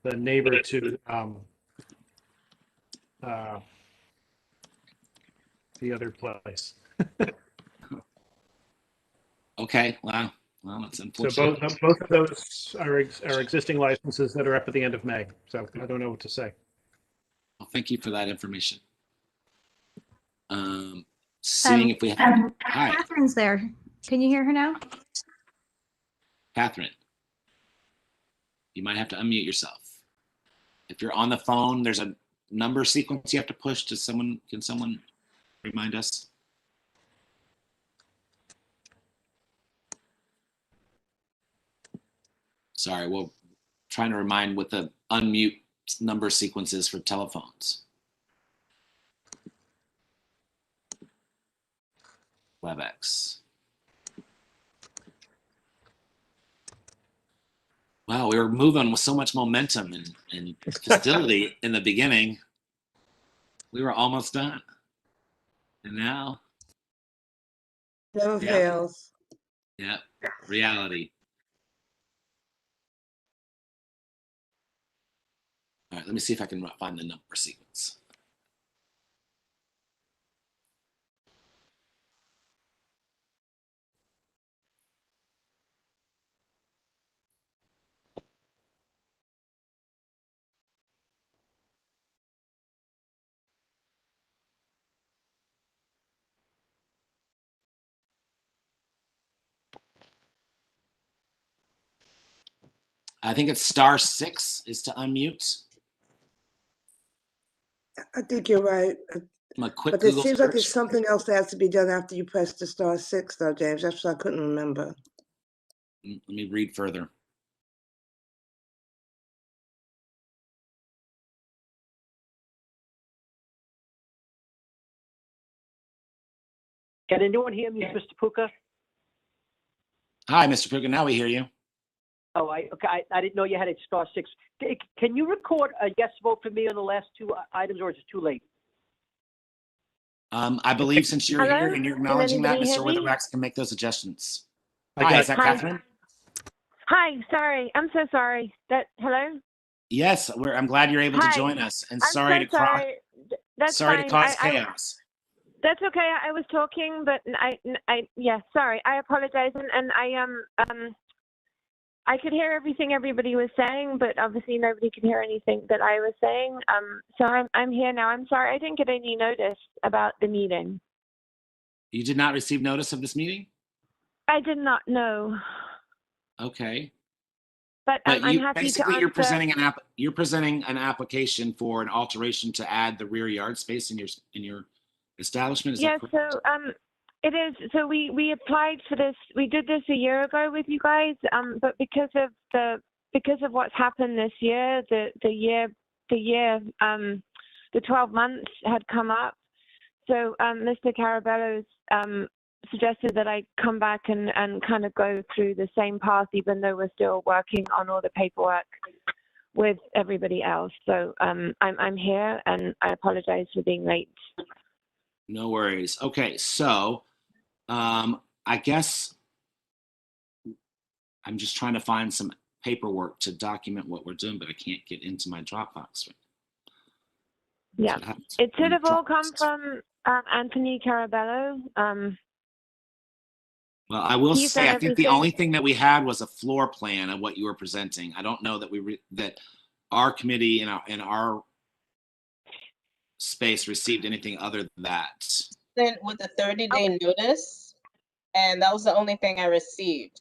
the neighbor to the other place. Okay. Wow. Well, that's unfortunate. So both of those are existing licenses that are up at the end of May. So I don't know what to say. Well, thank you for that information. Seeing if we have. Hi, Catherine's there. Can you hear her now? Catherine. You might have to unmute yourself. If you're on the phone, there's a number sequence you have to push. Can someone remind us? Sorry, we're trying to remind what the unmute number sequence is for telephones. WebEx. Wow, we were moving with so much momentum and facility in the beginning. We were almost done. And now? Never fails. Yeah, reality. All right, let me see if I can find the number sequence. I think it's *6 is to unmute. I think you're right. But it seems like there's something else that has to be done after you press the *6, though, James. That's what I couldn't remember. Let me read further. Can anyone hear me, Mr. Puka? Hi, Mr. Puka. Now we hear you. Oh, I didn't know you had a *6. Can you record a yes vote for me on the last 2 items, or is it too late? I believe since you're here and you're acknowledging that, Mr. Weatherwax can make those adjustments. Hi, is that Catherine? Hi, sorry. I'm so sorry. Hello? Yes, I'm glad you're able to join us, and sorry to cause chaos. That's okay. I was talking, but sorry. I apologize, and I could hear everything everybody was saying, but obviously nobody could hear anything that I was saying. So I'm here now. I'm sorry. I didn't get any notice about the meeting. You did not receive notice of this meeting? I did not know. Okay. But But I'm you happy to basically answer. you're presenting an application for an alteration to add the rear yard space in your establishment. Is Yeah, that correct? so it is. So we applied for this. We did this a year ago with you guys. But because of what's happened this year, the 12 months had come up. So Mr. Carabella's suggested that I come back and kind of go through the same path, even though we're still working on all the paperwork with everybody else. So I'm here, and I apologize for being late. No worries. Okay, so I guess I'm just trying to find some paperwork to document what we're doing, but I can't get into my Dropbox. Yeah, it should have all come from Anthony Carabello. Well, I will He's say, done I think the everything. only thing that we had was a floor plan of what you were presenting. I don't know that that our committee in our space received anything other than that. Sent with a 30-day notice, and that was the only thing I received.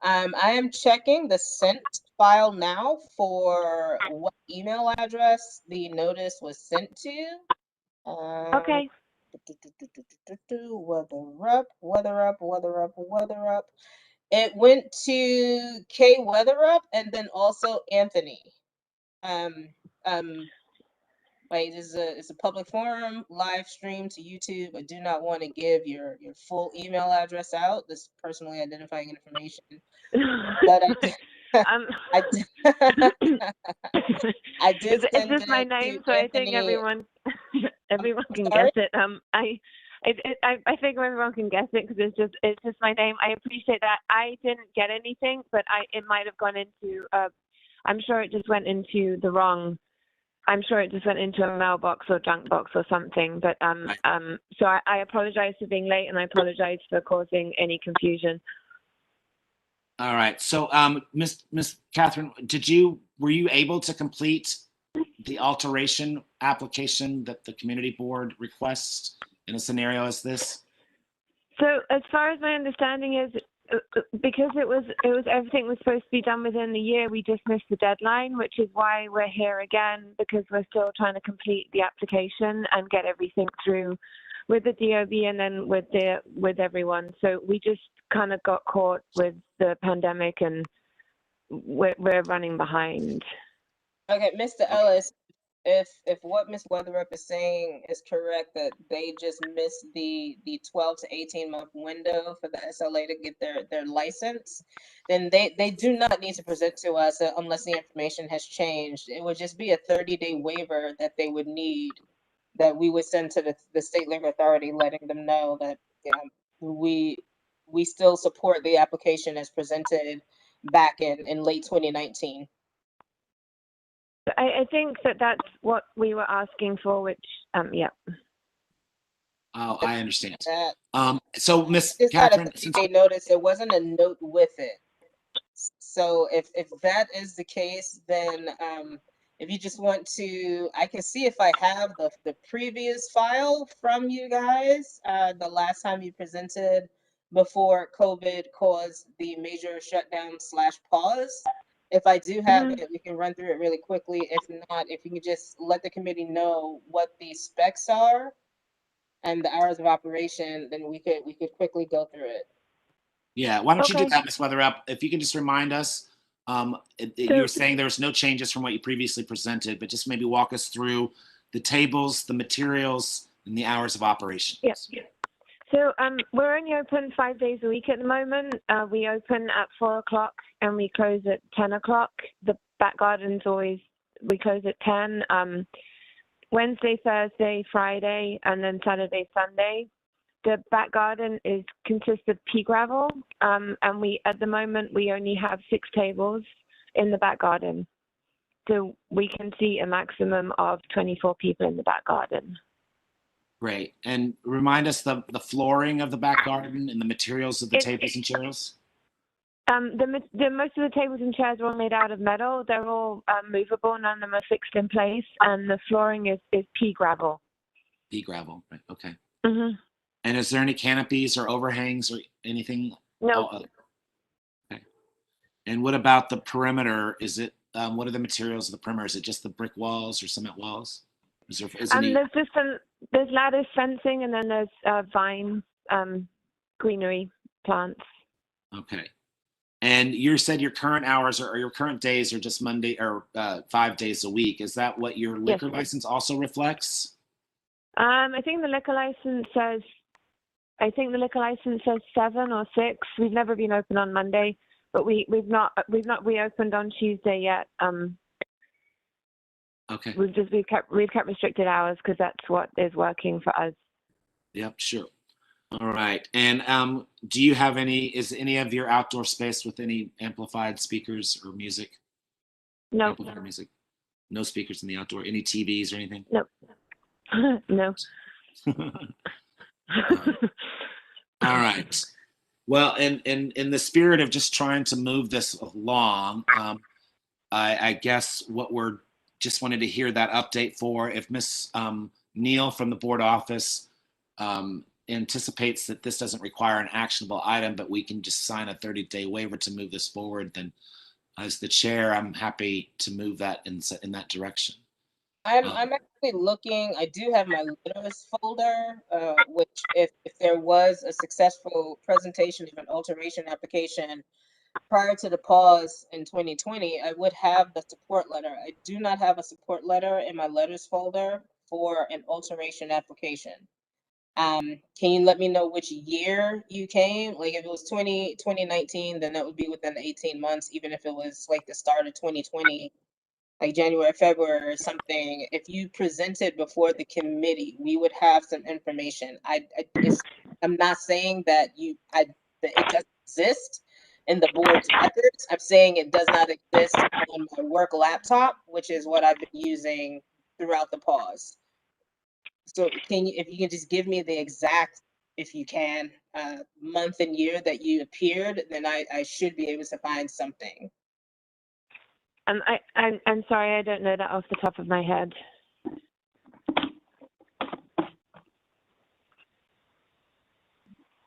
I am checking the sent file now for what email address the notice was sent to. Okay. Weather up. It went to K Weatherup and then also Anthony. Like it's a public forum, live stream to YouTube. I do not want to give your full email address out. This personally identifying information. But I did It's send just my it name, to so I think Anthony. everyone can sorry? guess it. I think everyone can guess it because it's just my name. I appreciate that. I didn't get anything, but it might have gone into. I'm sure it just went into the wrong. I'm sure it just went into a mailbox or junk box or something. But so I apologize for being late, and I apologize for causing any confusion. All right. So, Miss Catherine, were you able to complete the alteration application that the community board requests in a scenario as this? So, as far as my understanding is, because it was everything was supposed to be done within the year, we just missed the deadline, which is why we're here again, because we're still trying to complete the application and get everything through with the DOB and then with everyone. So we just kind of got caught with the pandemic, and we're running behind. Okay, Mr. Ellis, if what Ms. Weatherup is saying is correct, that they just missed the 12 to 18 month window for the SLA to get their license, then they do not need to present to us unless the information has changed. It would just be a 30-day waiver that they would need, that we would send to the state liquor authority, letting them know that we still support the application as presented back in late 2019. I think that's what we were asking for, which, yeah. Oh, I understand. So, Miss Just Catherine, had a 30-day notice. There wasn't a note with it. So if that is the case, then if you just want to, I can see if I have the previous file from you guys, the last time you presented before COVID caused the major shutdown / pause. If I do have it, we can run through it really quickly. If not, if you can just let the committee know what the specs are and the hours of operation, then we could quickly go through it. Yeah, why don't you do that, Ms. Weatherup? If you can just remind us, you were saying there was no changes from what you previously presented, but just maybe walk us through the tables, the materials, and the hours of operation. Yes. So we're only open 5 days a week at the moment. We open at 4 o'clock and we close at 10 o'clock. The back garden's we close at 10. Wednesday, Thursday, Friday, and then Saturday, Sunday. The back garden consists of pea gravel, and at the moment we only have 6 tables in the back garden, so we can seat a maximum of 24 people in the back garden. Great, and remind us the flooring of the back garden and the materials of the tables and chairs. The most of the tables and chairs are all made out of metal. They're all movable. None of them are fixed in place, and the flooring is pea gravel. Pea gravel, right? Okay. Mm-hmm. And is there any canopies or overhangs or anything? No. Oh, okay. And what about the perimeter? Is it, what are the materials of the perimeter? Is it just the brick walls or cement walls? Is there, There's just there's lattice fencing, and then there's vines, greenery, plants. Okay. And you said your current hours or your current days are just Monday or 5 days a week. Is that what your liquor license also reflects? I think the liquor license says 7 or 6. We've never been open on Monday, but we've not reopened on Tuesday yet. Okay. We've kept restricted hours because that's what is working for us. Yep, sure. All right. And do you have is any of your outdoor space with any amplified speakers or music? No. Amplified music? No speakers in the outdoor? Any TVs or anything? No. No. All right. Well, in the spirit of just trying to move this along, I guess what we're just wanted to hear that update for if Miss Neal from the board office anticipates that this doesn't require an actionable item, but we can just sign a 30-day waiver to move this forward, then as the chair, I'm happy to move that in that direction. I'm actually looking. I do have my letters folder, which if there was a successful presentation of an alteration application prior to the pause in 2020, I would have the support letter. I do not have a support letter in my letters folder for an alteration application. Can you let me know which year you came? Like if it was 2019, then that would be within 18 months, even if it was like the start of 2020, like January, February or something. If you presented before the committee, we would have some information. I'm not saying that that it doesn't exist in the board's records. I'm saying it does not exist on my work laptop, which is what I've been using throughout the pause. So if you can just give me the exact, if you can, month and year that you appeared, then I should be able to find something. I'm sorry, I don't know that off the top of my head.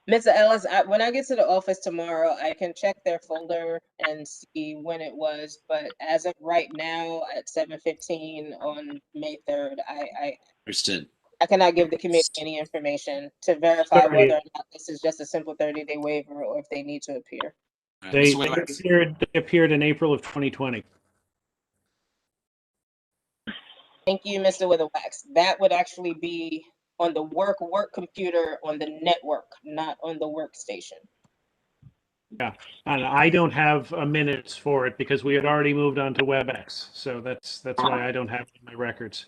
Mr. Ellis, when I get to the office tomorrow, I can check their folder and see when it was. But as of right now, at 7:15 on May 3rd, I Understood. I cannot give the committee any information to verify whether or not this is just a simple 30-day waiver or if they need to appear. They appeared in April of 2020. Thank you, Mr. Witherwax. That would actually be on the work computer on the network, not on the workstation. Yeah, and I don't have minutes for it because we had already moved on to WebEx, so that's why I don't have it in my records.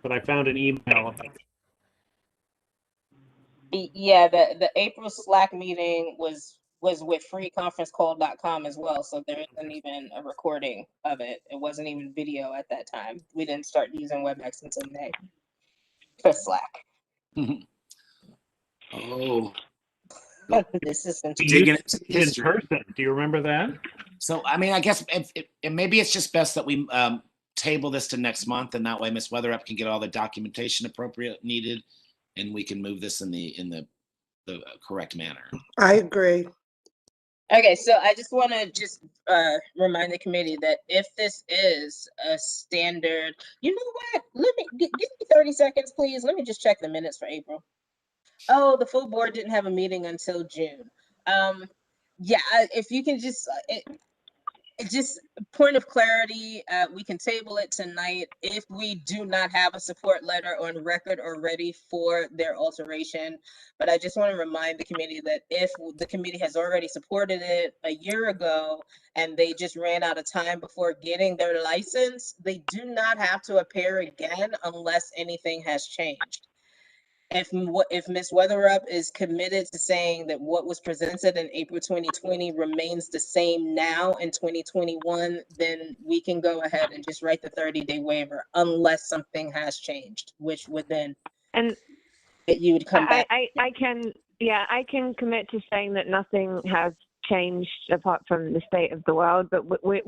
But I found an email about it. Yeah, the April Slack meeting was with freeconferencecall.com as well, so there isn't even a recording of it. It wasn't even video at that time. We didn't start using WebEx until May for Slack. Oh. This is Digging in history. person. Do you remember that? So, I mean, I guess maybe it's just best that we table this to next month, and that way Ms. Weatherup can get all the documentation needed, and we can move this in the correct manner. I agree. Okay, so I just want to remind the committee that if this is a standard, you know what? Let me give me 30 seconds, please. Let me just check the minutes for April. Oh, the full board didn't have a meeting until June. Yeah, if you can just point of clarity, we can table it tonight if we do not have a support letter on record or ready for their alteration. But I just want to remind the committee that if the committee has already supported it a year ago and they just ran out of time before getting their license, they do not have to appear again unless anything has changed. If Ms. Weatherup is committed to saying that what was presented in April 2020 remains the same now in 2021, then we can go ahead and just write the 30-day waiver unless something has changed, which would then you would come back. I can commit to saying that nothing has changed apart from the state of the world, but we're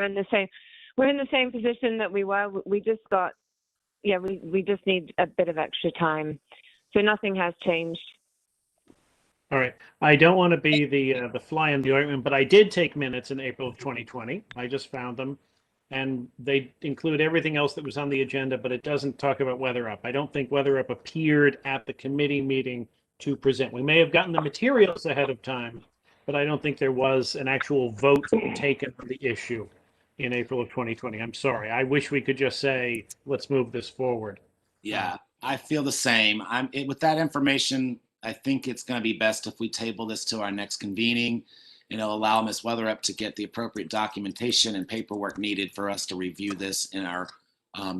in the same position that we were. We just got. Yeah, we just need a bit of extra time. So nothing has changed. All right. I don't want to be the fly in the ointment, but I did take minutes in April of 2020. I just found them, and they include everything else that was on the agenda, but it doesn't talk about Weather Up. I don't think Weather Up appeared at the committee meeting to present. We may have gotten the materials ahead of time, but I don't think there was an actual vote taken on the issue in April of 2020. I'm sorry. I wish we could just say, let's move this forward. Yeah, I feel the same. With that information, I think it's going to be best if we table this to our next convening, and it'll allow Ms. Weatherup to get the appropriate documentation and paperwork needed for us to review this in our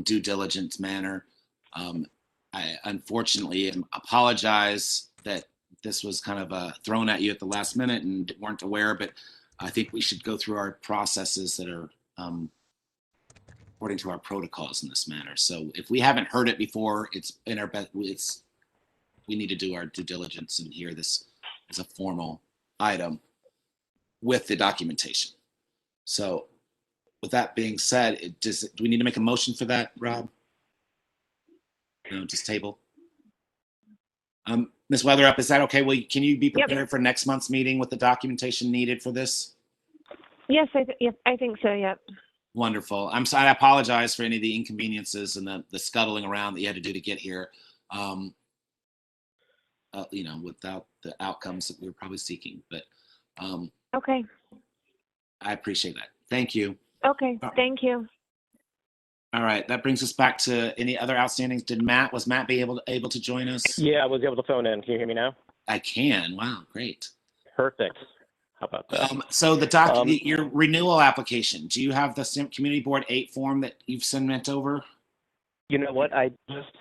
due diligence manner. I unfortunately apologize that this was kind of thrown at you at the last minute and weren't aware, but I think we should go through our processes that are according to our protocols in this manner. So if we haven't heard it before, it's in our best. We need to do our due diligence and hear this as a formal item with the documentation. So with that being said, do we need to make a motion for that, Rob? No, just table. Ms. Weatherup, is that okay? Can you be prepared for next month's meeting with the documentation needed for this? Yes, I think so. Yep. Wonderful. I'm sorry. I apologize for any of the inconveniences and the scuttling around that you had to do to get here. Without the outcomes that we were probably seeking, but okay. I appreciate that. Thank you. Okay, thank you. All right, that brings us back to any other outstandings. Was Matt able to join us? Yeah, I was able to phone in. Can you hear me now? I can. Wow, great. Perfect. How about that? So your renewal application, do you have the Community Board 8 form that you've sent over? You know what? I just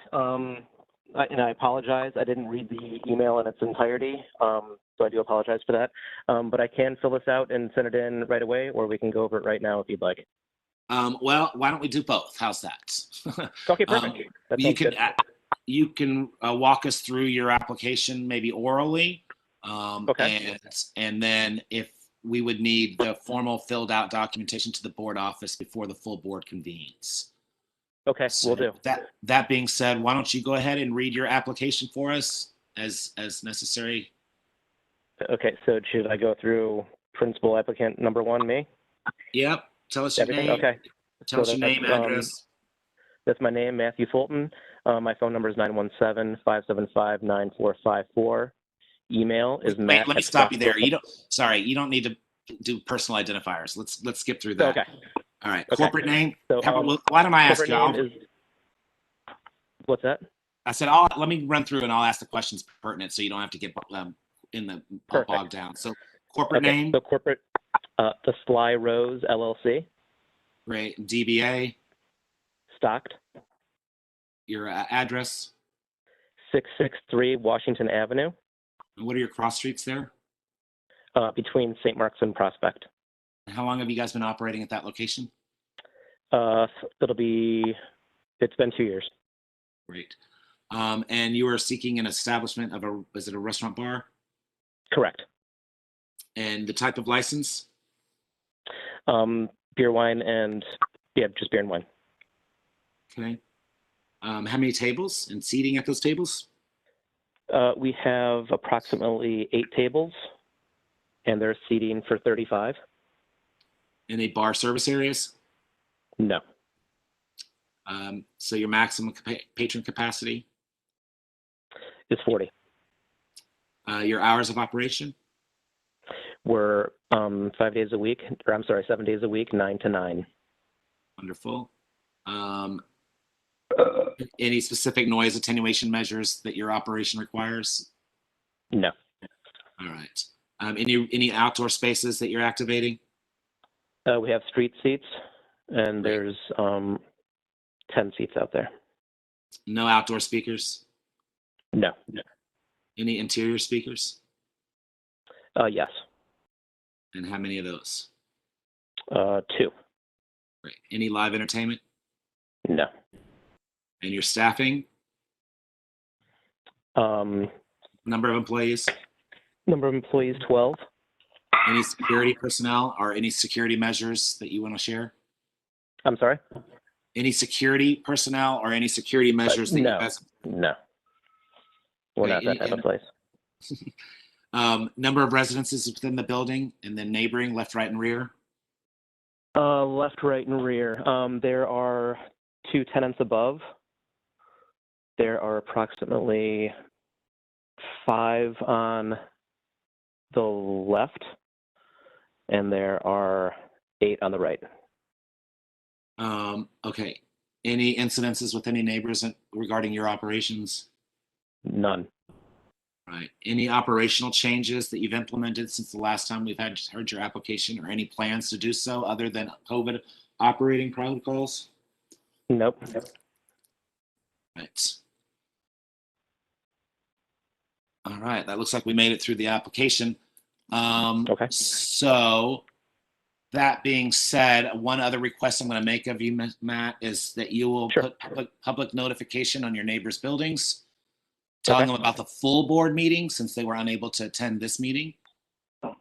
and I apologize. I didn't read the email in its entirety, so I do apologize for that. But I can fill this out and send it in right away, or we can go over it right now if you'd like. Well, why don't we do both? How's that? Okay, perfect. You can walk us through your application, maybe orally. Okay. And then if we would need the formal filled out documentation to the board office before the full board convenes. Okay, So we'll do. That being said, why don't you go ahead and read your application for us as necessary? Okay, so should I go through principal applicant number 1, me? Yep. Tell us your name. Okay. Tell us your name, address. That's my name, Matthew Fulton. My phone number is 917-575-9454. Email is Matt. Let me stop you there. You don't need to do personal identifiers. Let's skip through that. Okay. All right. Okay. Corporate name. So, why don't I ask you? What's that? I said, let me run through and I'll ask the questions pertinent so you don't have to get in the bogged down. So corporate name. So corporate, the Sly Rose LLC. Great. DBA. Stocked. Your address. 663 Washington Avenue. And what are your cross streets there? Between St. Mark's and Prospect. And how long have you guys been operating at that location? It's been 2 years. Great. And you are seeking an establishment is it a restaurant bar? Correct. And the type of license? Beer, wine, and just beer and wine. Okay. How many tables and seating at those tables? We have approximately 8 tables, and there's seating for 35. Any bar service areas? No. So your maximum patron capacity? Is 40. Your hours of operation? We're 7 days a week, 9 to 9. Wonderful. Any specific noise attenuation measures that your operation requires? No. All right. Any outdoor spaces that you're activating? We have street seats, and there's 10 seats out there. No outdoor speakers? No. Any interior speakers? Yes. And how many of those? 2. Great. Any live entertainment? No. And your staffing? Number of employees? Number of employees, 12. Any security personnel or any security measures that you want to share? I'm sorry? Any security personnel or any security measures that you guys? No. We're not that type of place. Number of residences within the building and then neighboring, left, right, and rear. Left, right, and rear. There are 2 tenants above. There are approximately 5 on the left, and there are 8 on the right. Okay. Any incidences with any neighbors regarding your operations? None. Right. Any operational changes that you've implemented since the last time we've heard your application, or any plans to do so other than COVID operating protocols? Nope. Right. All right. That looks like we made it through the application. Okay. So that being said, one other request I'm going to make of you, Matt, is that you will put public notification on your neighbors' buildings, telling them about the full board meeting since they were unable to attend this meeting.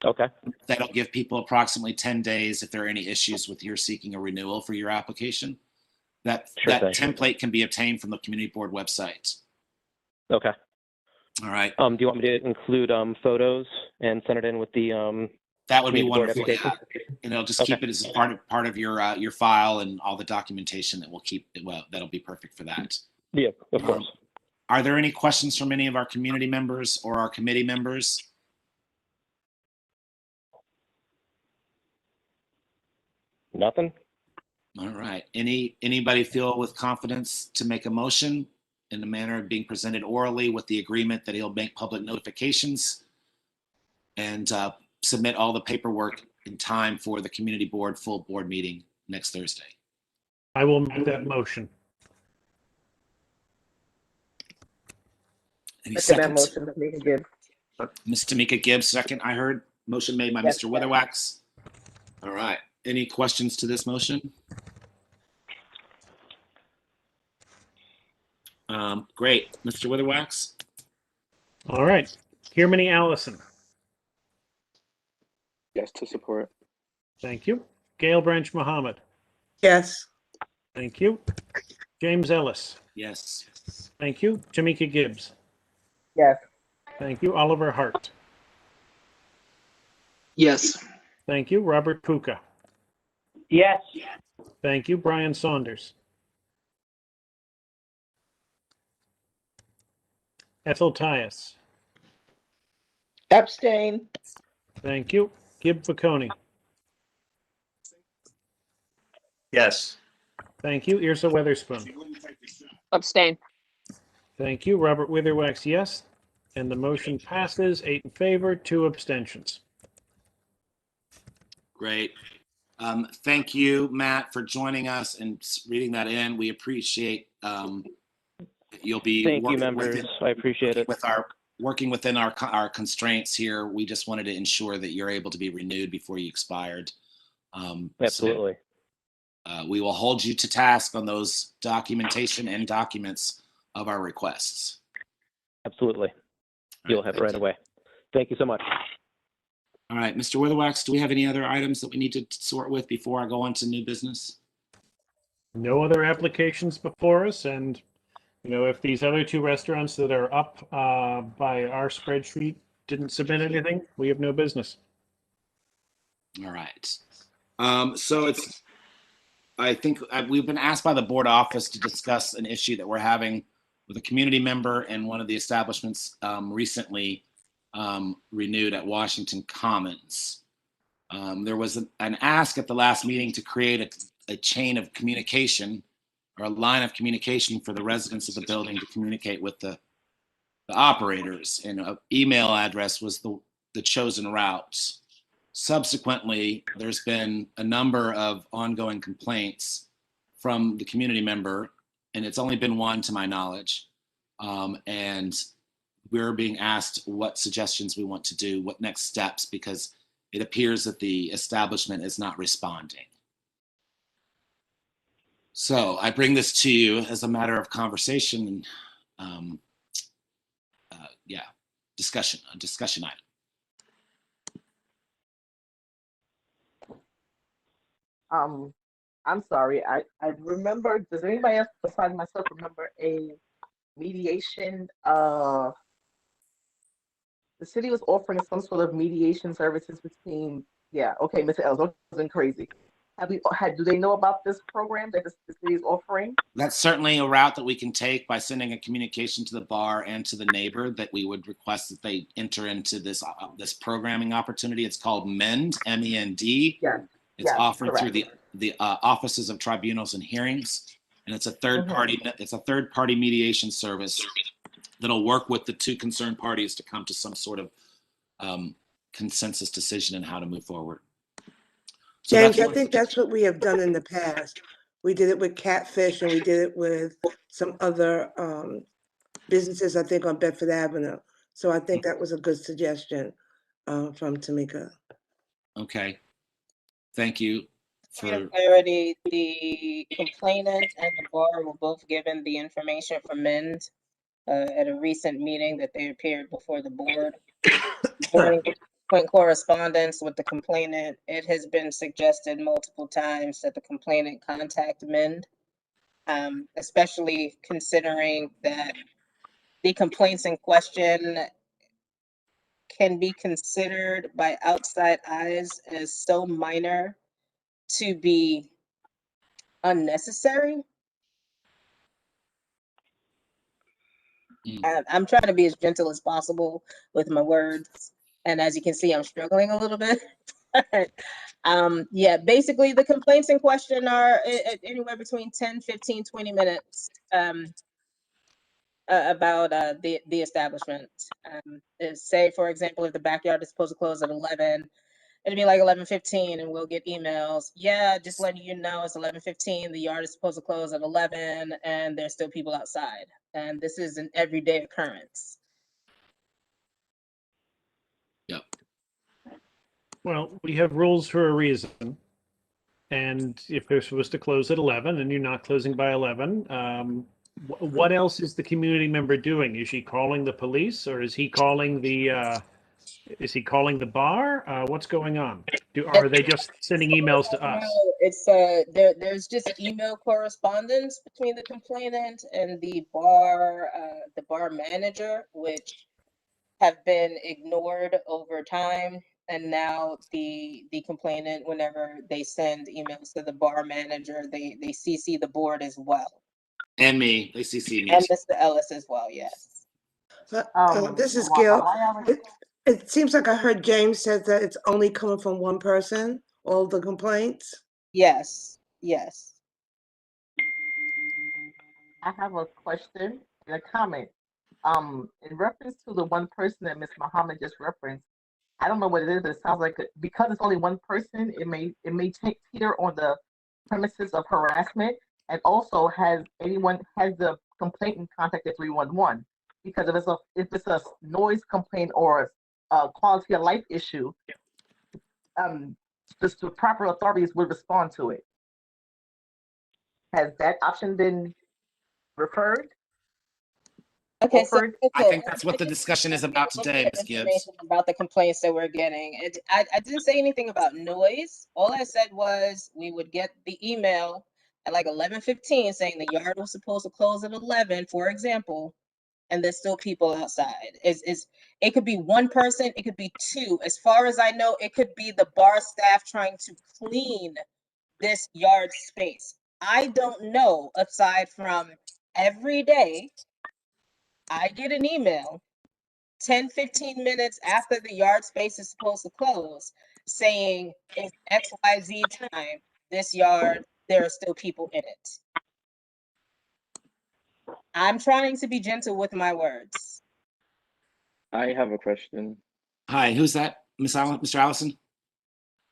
Okay. That'll give people approximately 10 days if there are any issues with your seeking a renewal for your application. That template can be obtained from the community board website. Okay. All right. Do you want me to include photos and send it in with the that would be community board wonderful. application? And it'll just keep it as part of your file and all the documentation that will keep it. Well, that'll be perfect for that. Yeah, of course. Are there any questions from any of our community members or our committee members? Nothing. All right. Anybody feel with confidence to make a motion in the manner of being presented orally with the agreement that he'll make public notifications and submit all the paperwork in time for the community board full board meeting next Thursday? I will make that motion. Any Second that seconds? motion, Tamika Gibbs. Ms. Tamika Gibbs, second. I heard motion made by Yes, Mr. Witherwax. All right. Any questions to this motion? Great. Mr. Witherwax? All right. Kirmany Allison. Yes, to support. Thank you. Gail Branch Muhammad. Yes. Thank you. James Ellis. Yes. Thank you. Tamika Gibbs. Yes. Thank you. Oliver Hart. Yes. Thank you. Robert Puka. Yes. Thank you. Brian Saunders. Ethel Tyus. Abstain. Thank you. Gib Viconi. Yes. Thank you. Irsa Weatherspoon. Abstain. Thank you. Robert Witherwax, yes. And the motion passes 8 in favor, 2 abstentions. Great. Thank you, Matt, for joining us and reading that in. We appreciate you'll be Thank you, members. I appreciate it. Working within our constraints here. We just wanted to ensure that you're able to be renewed before you expired. Absolutely. So, we will hold you to task on those documentation and documents of our requests. Absolutely. You'll have it right away. Thank you so much. All right, Mr. Witherwax, do we have any other items that we need to sort with before I go on to new business? No other applications before us, and if these other 2 restaurants that are up by our spreadsheet didn't submit anything, we have no business. All right. So I think we've been asked by the board office to discuss an issue that we're having with a community member and one of the establishments recently renewed at Washington Commons. There was an ask at the last meeting to create a chain of communication or a line of communication for the residents of the building to communicate with the operators, and an email address was the chosen route. Subsequently, there's been a number of ongoing complaints from the community member, and it's only been one to my knowledge. And we're being asked what suggestions we want to do, what next steps, because it appears that the establishment is not responding. So I bring this to you as a matter of conversation and a discussion item. I'm sorry. I remember. Does anybody else besides myself remember a mediation? the city was offering some sort of mediation services between, yeah, okay, Mr. Ellis, wasn't crazy. Do they know about this program that the city is offering? That's certainly a route that we can take by sending a communication to the bar and to the neighbor that we would request that they enter into this programming opportunity. It's called MEND, M-E-N-D. Yeah. It's Yes, offered correct. through the offices of tribunals and hearings, and it's a third party. It's a third party mediation service that'll work with the two concerned parties to come to some sort of consensus decision on how to move forward. So James, I think that's what we have done in the past. We did it with Catfish and we did it with some other businesses, I think, on Bedford Avenue. So I think that was a good suggestion from Tamika. Okay. Thank you. For clarity, the complainant and the bar were both given the information from MEND at a recent meeting that they appeared before the board. Point correspondence with the complainant. It has been suggested multiple times that the complainant contact MEND, especially considering that the complaints in question can be considered by outside eyes as so minor to be unnecessary. I'm trying to be as gentle as possible with my words. And as you can see, I'm struggling a little bit. Yeah, basically the complaints in question are anywhere between 10, 15, 20 minutes about the establishment. Say, for example, if the backyard is supposed to close at 11, it'd be like 11:15 and we'll get emails. Yeah, just letting you know it's 11:15. The yard is supposed to close at 11 and there's still people outside. And this is an everyday occurrence. Yep. Well, we have rules for a reason. And if they're supposed to close at 11 and you're not closing by 11, what else is the community member doing? Is she calling the police or is he calling the bar? What's going on? Are they just sending emails to us? No, it's there's just email correspondence between the complainant and the bar manager, which have been ignored over time. And now the complainant, whenever they send emails to the bar manager, they CC the board as well. And me, they CC me. And Mr. Ellis as well, yes. This is Gil. It seems like I heard James said that it's only coming from one person, all the complaints. Yes, yes. I have a question and a comment. In reference to the one person that Ms. Muhammad just referenced, I don't know what it is, but it sounds like because it's only one person, it may teeter on the premises of harassment. And also, has the complainant contacted 311? Because if it's a noise complaint or a quality of life issue, the proper authorities would respond to it. Has that option been referred? Okay, so I think that's what the discussion is about today, Ms. Gibbs. About the complaints that we're getting. I didn't say anything about noise. All I said was we would get the email at like 11:15 saying the yard was supposed to close at 11, for example, and there's still people outside. It could be one person, it could be two. As far as I know, it could be the bar staff trying to clean this yard space. I don't know, aside from every day I get an email 10, 15 minutes after the yard space is supposed to close saying it's XYZ time, this yard, there are still people in it. I'm trying to be gentle with my words. I have a question. Hi, who's that? Mr. Allison?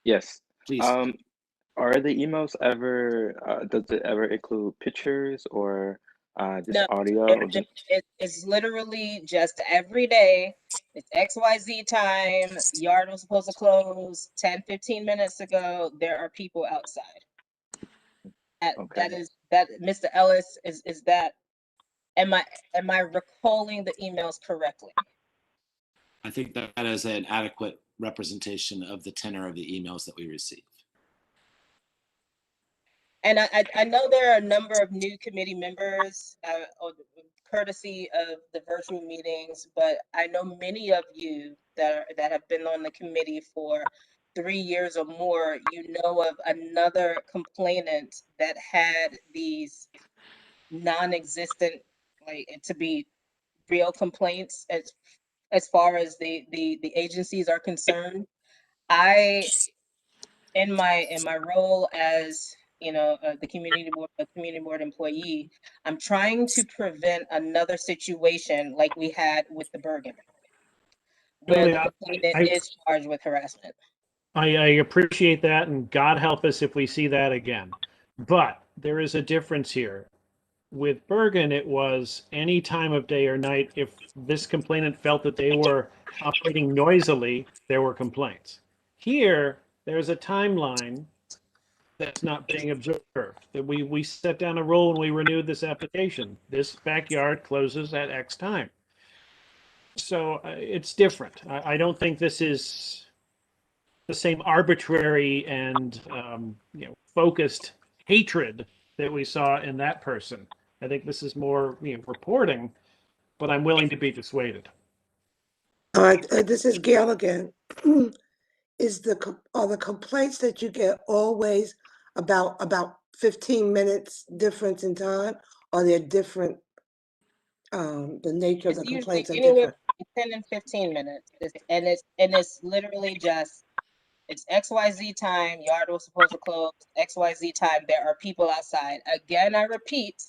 Yes. Please. Are the emails ever, does it ever include pictures or just audio? Or just... It's literally just every day. It's XYZ time. Yard was supposed to close 10, 15 minutes ago. There are people outside. That Mr. Ellis is that. Am I recalling the emails correctly? I think that is an adequate representation of the tenor of the emails that we receive. And I know there are a number of new committee members, courtesy of the virtual meetings, but I know many of you that have been on the committee for 3 years or more. You know of another complainant that had these non-existent, like, to be real complaints as far as the agencies are concerned. I, in my role as the community board employee, I'm trying to prevent another situation like we had with the Bergen, where the complainant is charged with harassment. I appreciate that, and God help us if we see that again. But there is a difference here. With Bergen, it was any time of day or night. If this complainant felt that they were operating noisily, there were complaints. Here, there's a timeline that's not being observed. That we set down a rule and we renewed this application. This backyard closes at X time. So it's different. I don't think this is the same arbitrary and focused hatred that we saw in that person. I think this is more reporting, but I'm willing to be dissuaded. All right, this is Gail again. Are the complaints that you get always about 15 minutes difference in time? Or they're different? The nature of the complaints are different. 10 and 15 minutes, and it's literally just, it's XYZ time, yard was supposed to close, XYZ time, there are people outside. Again, I repeat,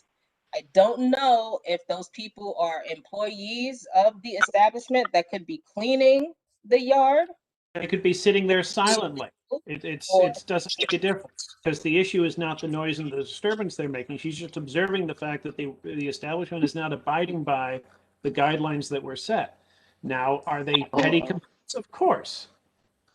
I don't know if those people are employees of the establishment that could be cleaning the yard. They could be sitting there silently. It doesn't make a difference, because the issue is not the noise and the disturbance they're making. She's just observing the fact that the establishment is not abiding by the guidelines that were set. Now, are they petty complaints? Of course.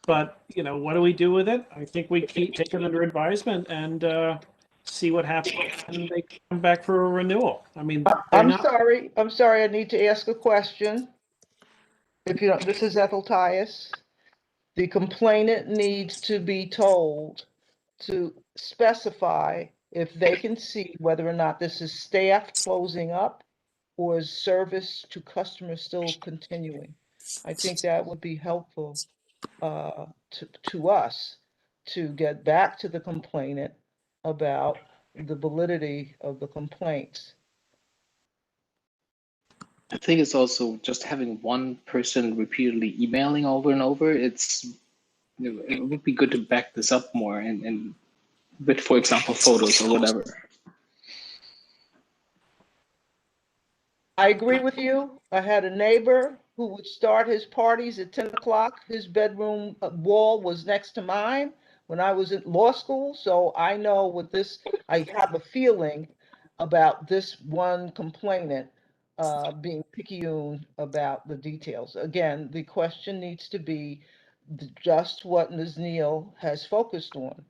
But, what do we do with it? I think we take it under advisement and see what happens when they come back for a renewal. I mean, I'm sorry, I need to ask a question. If you don't, this is Ethel Tias. The complainant needs to be told to specify if they can see whether or not this is staff closing up or is service to customers still continuing. I think that would be helpful to us to get back to the complainant about the validity of the complaints. I think it's also just having one person repeatedly emailing over and over. It would be good to back this up more and with, for example, photos or whatever. I agree with you. I had a neighbor who would start his parties at 10 o'clock. His bedroom wall was next to mine when I was at law school. So I know with this, I have a feeling about this one complainant being picayune about the details. Again, the question needs to be just what Ms. Neal has focused on.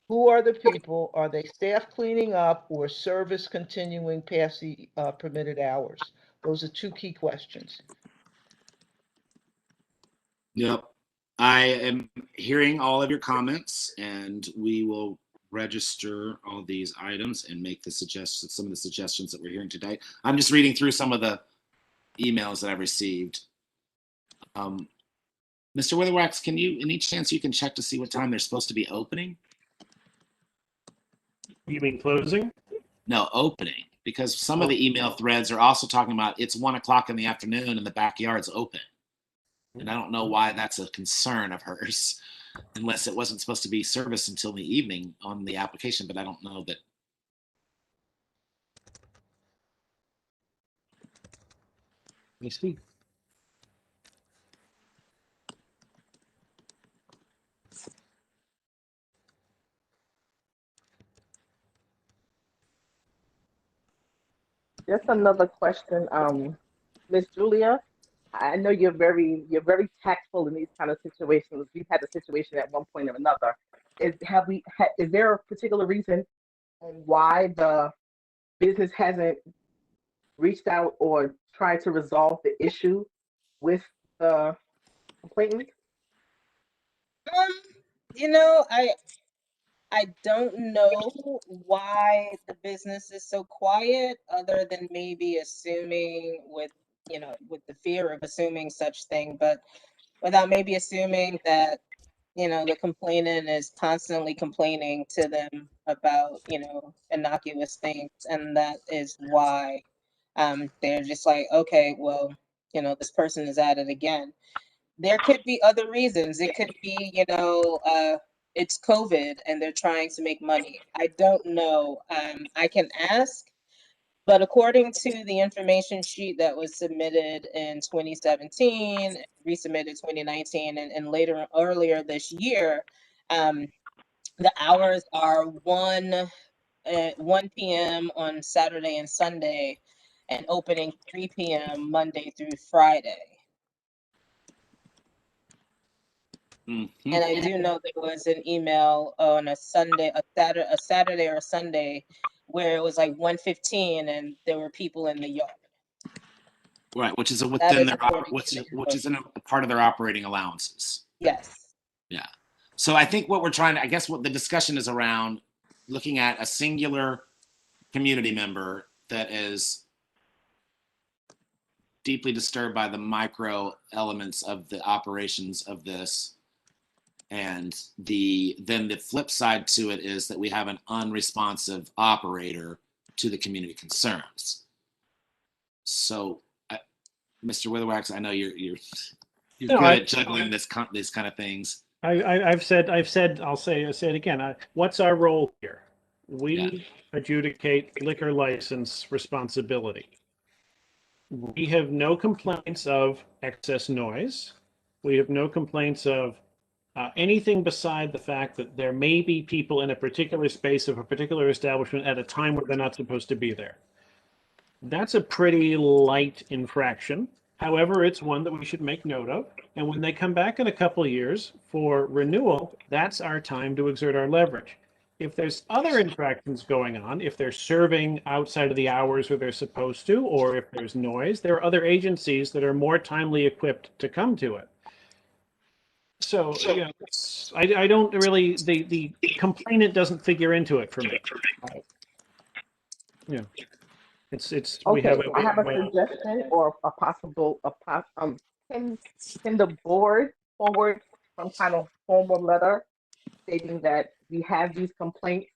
Who are the people? Are they staff cleaning up or service continuing past the permitted hours? Those are two key questions. Yep. I am hearing all of your comments, and we will register all these items and make some of the suggestions that we're hearing today. I'm just reading through some of the emails that I've received. Mr. Witherwax, any chance you can check to see what time they're supposed to be opening? You mean closing? No, opening. Because some of the email threads are also talking about it's 1 o'clock in the afternoon and the backyard's open. And I don't know why that's a concern of hers, unless it wasn't supposed to be service until the evening on the application, but I don't know that. Let me see. Just another question, Miss Julia. I know you're very tactful in these kind of situations. We've had a situation at one point or another. Is there a particular reason why the business hasn't reached out or tried to resolve the issue with the complainant? I don't know why the business is so quiet, other than maybe assuming with the fear of assuming such thing, but without maybe assuming that the complainant is constantly complaining to them about innocuous things, and that is why they're just like, okay, well, this person is at it again. There could be other reasons. It could be, it's COVID and they're trying to make money. I don't know. I can ask, but according to the information sheet that was submitted in 2017, resubmitted 2019, and earlier this year, the hours are 1 p.m. on Saturday and Sunday, and opening 3 p.m. Monday through Friday. Mm-hmm. And I do know there was an email on a Saturday or a Sunday where it was like 1:15 and there were people in the yard. Right, which is That within is their according which to is the which is in a part of their operating allowances. Yes. Yeah. So I think what we're trying to, I guess what the discussion is around, looking at a singular community member that is deeply disturbed by the micro elements of the operations of this. And then the flip side to it is that we have an unresponsive operator to the community concerns. So, Mr. Witherwax, I know you're No, good at juggling these kind of things. I've said, I'll say it again. What's our role here? We adjudicate liquor license responsibility. We have no complaints of excess noise. We have no complaints of anything beside the fact that there may be people in a particular space of a particular establishment at a time where they're not supposed to be there. That's a pretty light infraction. However, it's one that we should make note of. And when they come back in a couple of years for renewal, that's our time to exert our leverage. If there's other infractions going on, if they're serving outside of the hours where they're supposed to, or if there's noise, there are other agencies that are more timely equipped to come to it. So, yeah, I don't really, the complainant doesn't figure into it for me. Yeah. It's we Okay, have I have a suggestion or a possible can the board forward some kind of formal letter stating that we have these complaints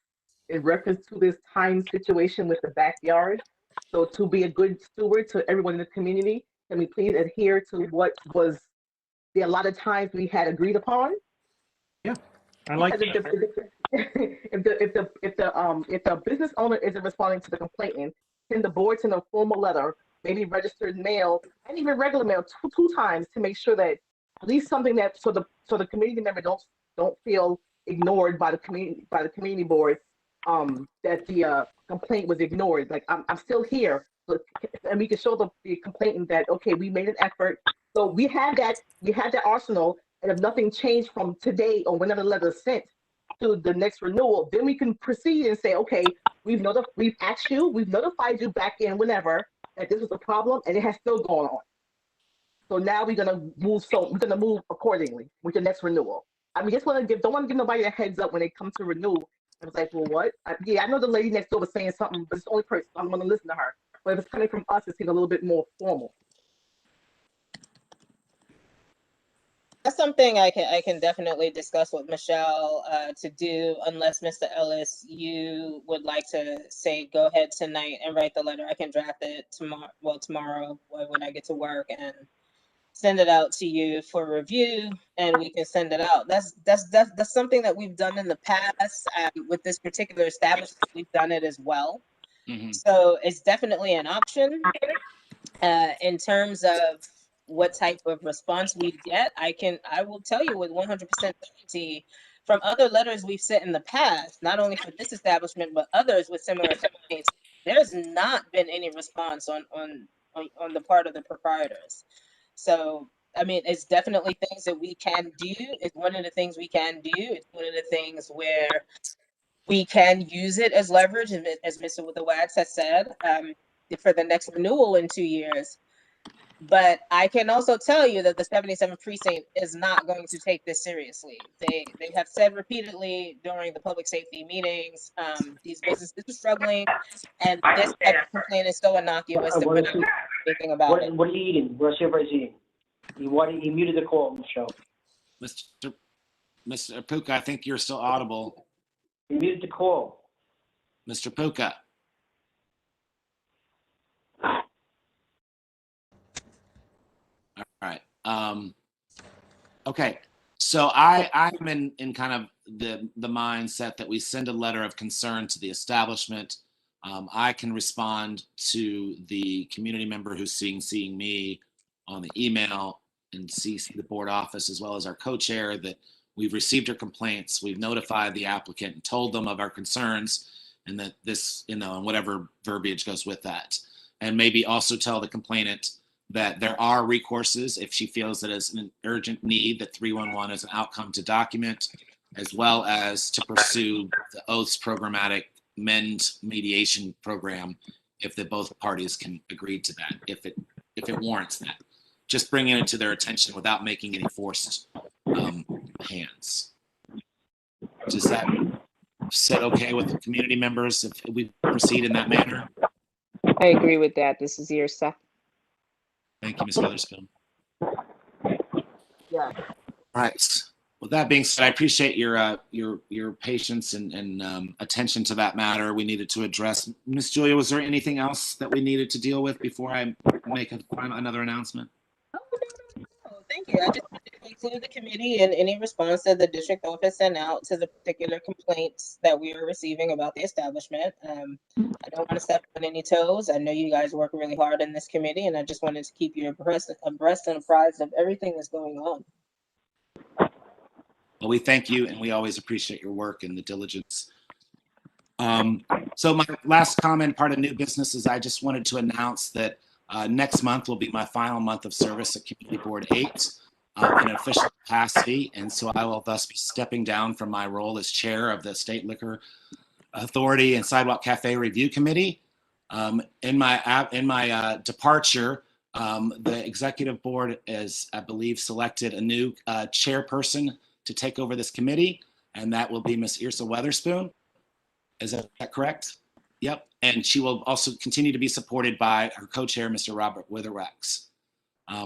in reference to this time situation with the backyard? So to be a good steward to everyone in the community, can we please adhere to what was the allotted times we had agreed upon? Yeah, I like Because if the business owner isn't responding to the complainant, can the board send a formal letter, maybe registered mail, and even regular mail two times to make sure that at least something that so the community member don't feel ignored by the community board, that the complaint was ignored. Like I'm still here, and we can show the complainant that okay, we made an effort. So we had that arsenal, and if nothing changed from today or whenever the letter is sent to the next renewal, then we can proceed and say, okay, we've asked you, we've notified you back in whenever that this was a problem, and it has still gone on. So now we're gonna move accordingly with the next renewal. I mean, don't want to give nobody a heads up when they come to renew. I was like, well, what? I know the lady next door was saying something, but it's the only person I'm gonna listen to her. But if it's coming from us, it seems a little bit more formal. That's something I can definitely discuss with Michelle to do, unless Mr. Ellis, you would like to say go ahead tonight and write the letter. I can draft it tomorrow when I get to work and send it out to you for review, and we can send it out. That's something that we've done in the past with this particular establishment. We've done it as well. Mm-hmm. So it's definitely an option. In terms of what type of response we get, I will tell you with 100% certainty from other letters we've sent in the past, not only for this establishment but others with similar complaints, there's not been any response on the part of the proprietors. So I mean, it's definitely things that we can do. It's one of the things we can do. It's one of the things where we can use it as leverage, as Mr. Witherwax has said, for the next renewal in 2 years. But I can also tell you that the 77th precinct is not going to take this seriously. They have said repeatedly during the public safety meetings, these businesses are struggling, and this type of complaint is so innocuous that we're not doing anything about it. What are you eating? What everybody's eating? He muted the call, Michelle. Mr. Puka, I think you're still audible. He muted the call. Mr. Puka. All right. Okay. So I'm in kind of the mindset that we send a letter of concern to the establishment. I can respond to the community member who's seeing me on the email and CC the board office as well as our co-chair that we've received your complaints. We've notified the applicant and told them of our concerns and that this, and whatever verbiage goes with that. And maybe also tell the complainant that there are recourses if she feels that it's an urgent need, that 311 is an outcome to document, as well as to pursue the oaths programmatic mend mediation program if both parties can agree to that, if it warrants that. Just bringing it to their attention without making any forced hands. Does that sit okay with the community members if we proceed in that manner? I agree with that. This is your stuff. Thank you, Ms. Witherspoon. Yeah. All right. With that being said, I appreciate your patience and attention to that matter we needed to address. Ms. Julia, was there anything else that we needed to deal with before I make another announcement? Thank you. I just wanted to include the committee in any response that the district office sent out to the particular complaints that we are receiving about the establishment. I don't want to step on any toes. I know you guys work really hard in this committee, and I just wanted to keep you abreast and apprised of everything that's going on. Well, we thank you, and we always appreciate your work and the diligence. So my last comment, part of new business, is I just wanted to announce that next month will be my final month of service at Community Board 8 in an official capacity, and so I will thus be stepping down from my role as chair of the State Liquor Authority and Sidewalk Cafe Review Committee. In my departure, the executive board is, I believe, selected a new chairperson to take over this committee, and that will be Ms. Irsa Weatherspoon. Is that correct? Yep. And she will also continue to be supported by her co-chair, Mr. Robert Witherwax.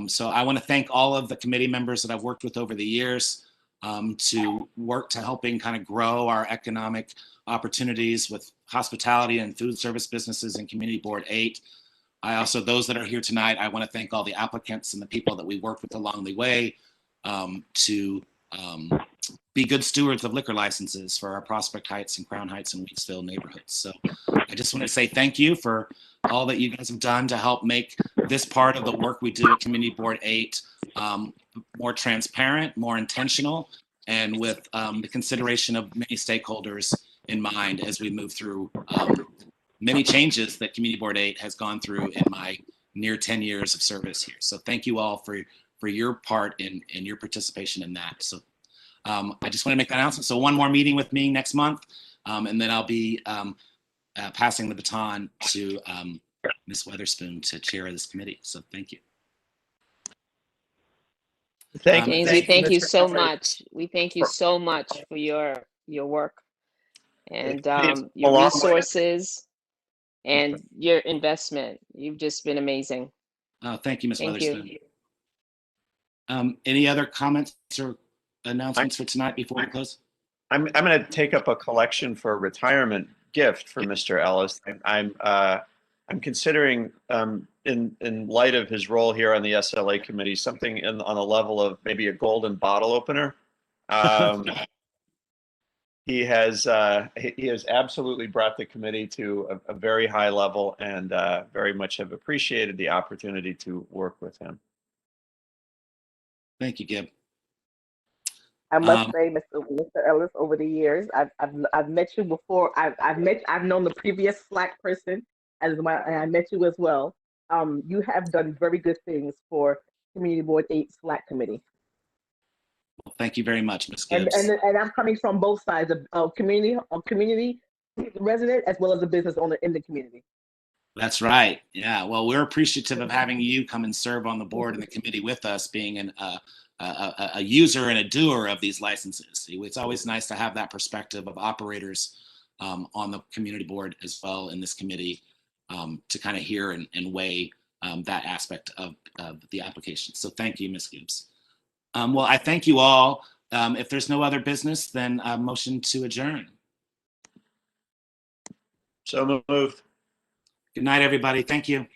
So I want to thank all of the committee members that I've worked with over the years to work to helping kind of grow our economic opportunities with hospitality and food service businesses in Community Board 8. I also, those that are here tonight, I want to thank all the applicants and the people that we worked with along the way to be good stewards of liquor licenses for our Prospect Heights and Crown Heights and Wheatsville neighborhoods. So I just want to say thank you for all that you guys have done to help make this part of the work we do at Community Board 8 more transparent, more intentional, and with the consideration of many stakeholders in mind as we move through many changes that Community Board 8 has gone through in my near 10 years of service here. So thank you all for your part in your participation in that. So I just want to make that announcement. So one more meeting with me next month, and then I'll be passing the baton to Ms. Weatherspoon to chair this committee. So thank you. James, we thank you so much. We thank you so much for your work and your resources and your investment. You've just been amazing. Thank you, Ms. Weatherspoon. Any other comments or announcements for tonight before we close? I'm going to take up a collection for a retirement gift for Mr. Ellis. I'm considering, in light of his role here on the SLA committee, something on the level of maybe a golden bottle opener. He has absolutely brought the committee to a very high level, and very much have appreciated the opportunity to work with him. Thank you, Gib. I must say, Mr. Ellis, over the years, I've met you before. I've known the previous Slac person and I met you as well. You have done very good things for Community Board 8 Slac Committee. Well, thank you very much, Ms. Gibbs. And I'm coming from both sides of community resident as well as a business owner in the community. That's right. Yeah. Well, we're appreciative of having you come and serve on the board and the committee with us, being a user and a doer of these licenses. It's always nice to have that perspective of operators on the community board as well in this committee to kind of hear and weigh that aspect of the application. So thank you, Ms. Gibbs. Well, I thank you all. If there's no other business, then motion to adjourn. So moved. Good night, everybody. Thank you.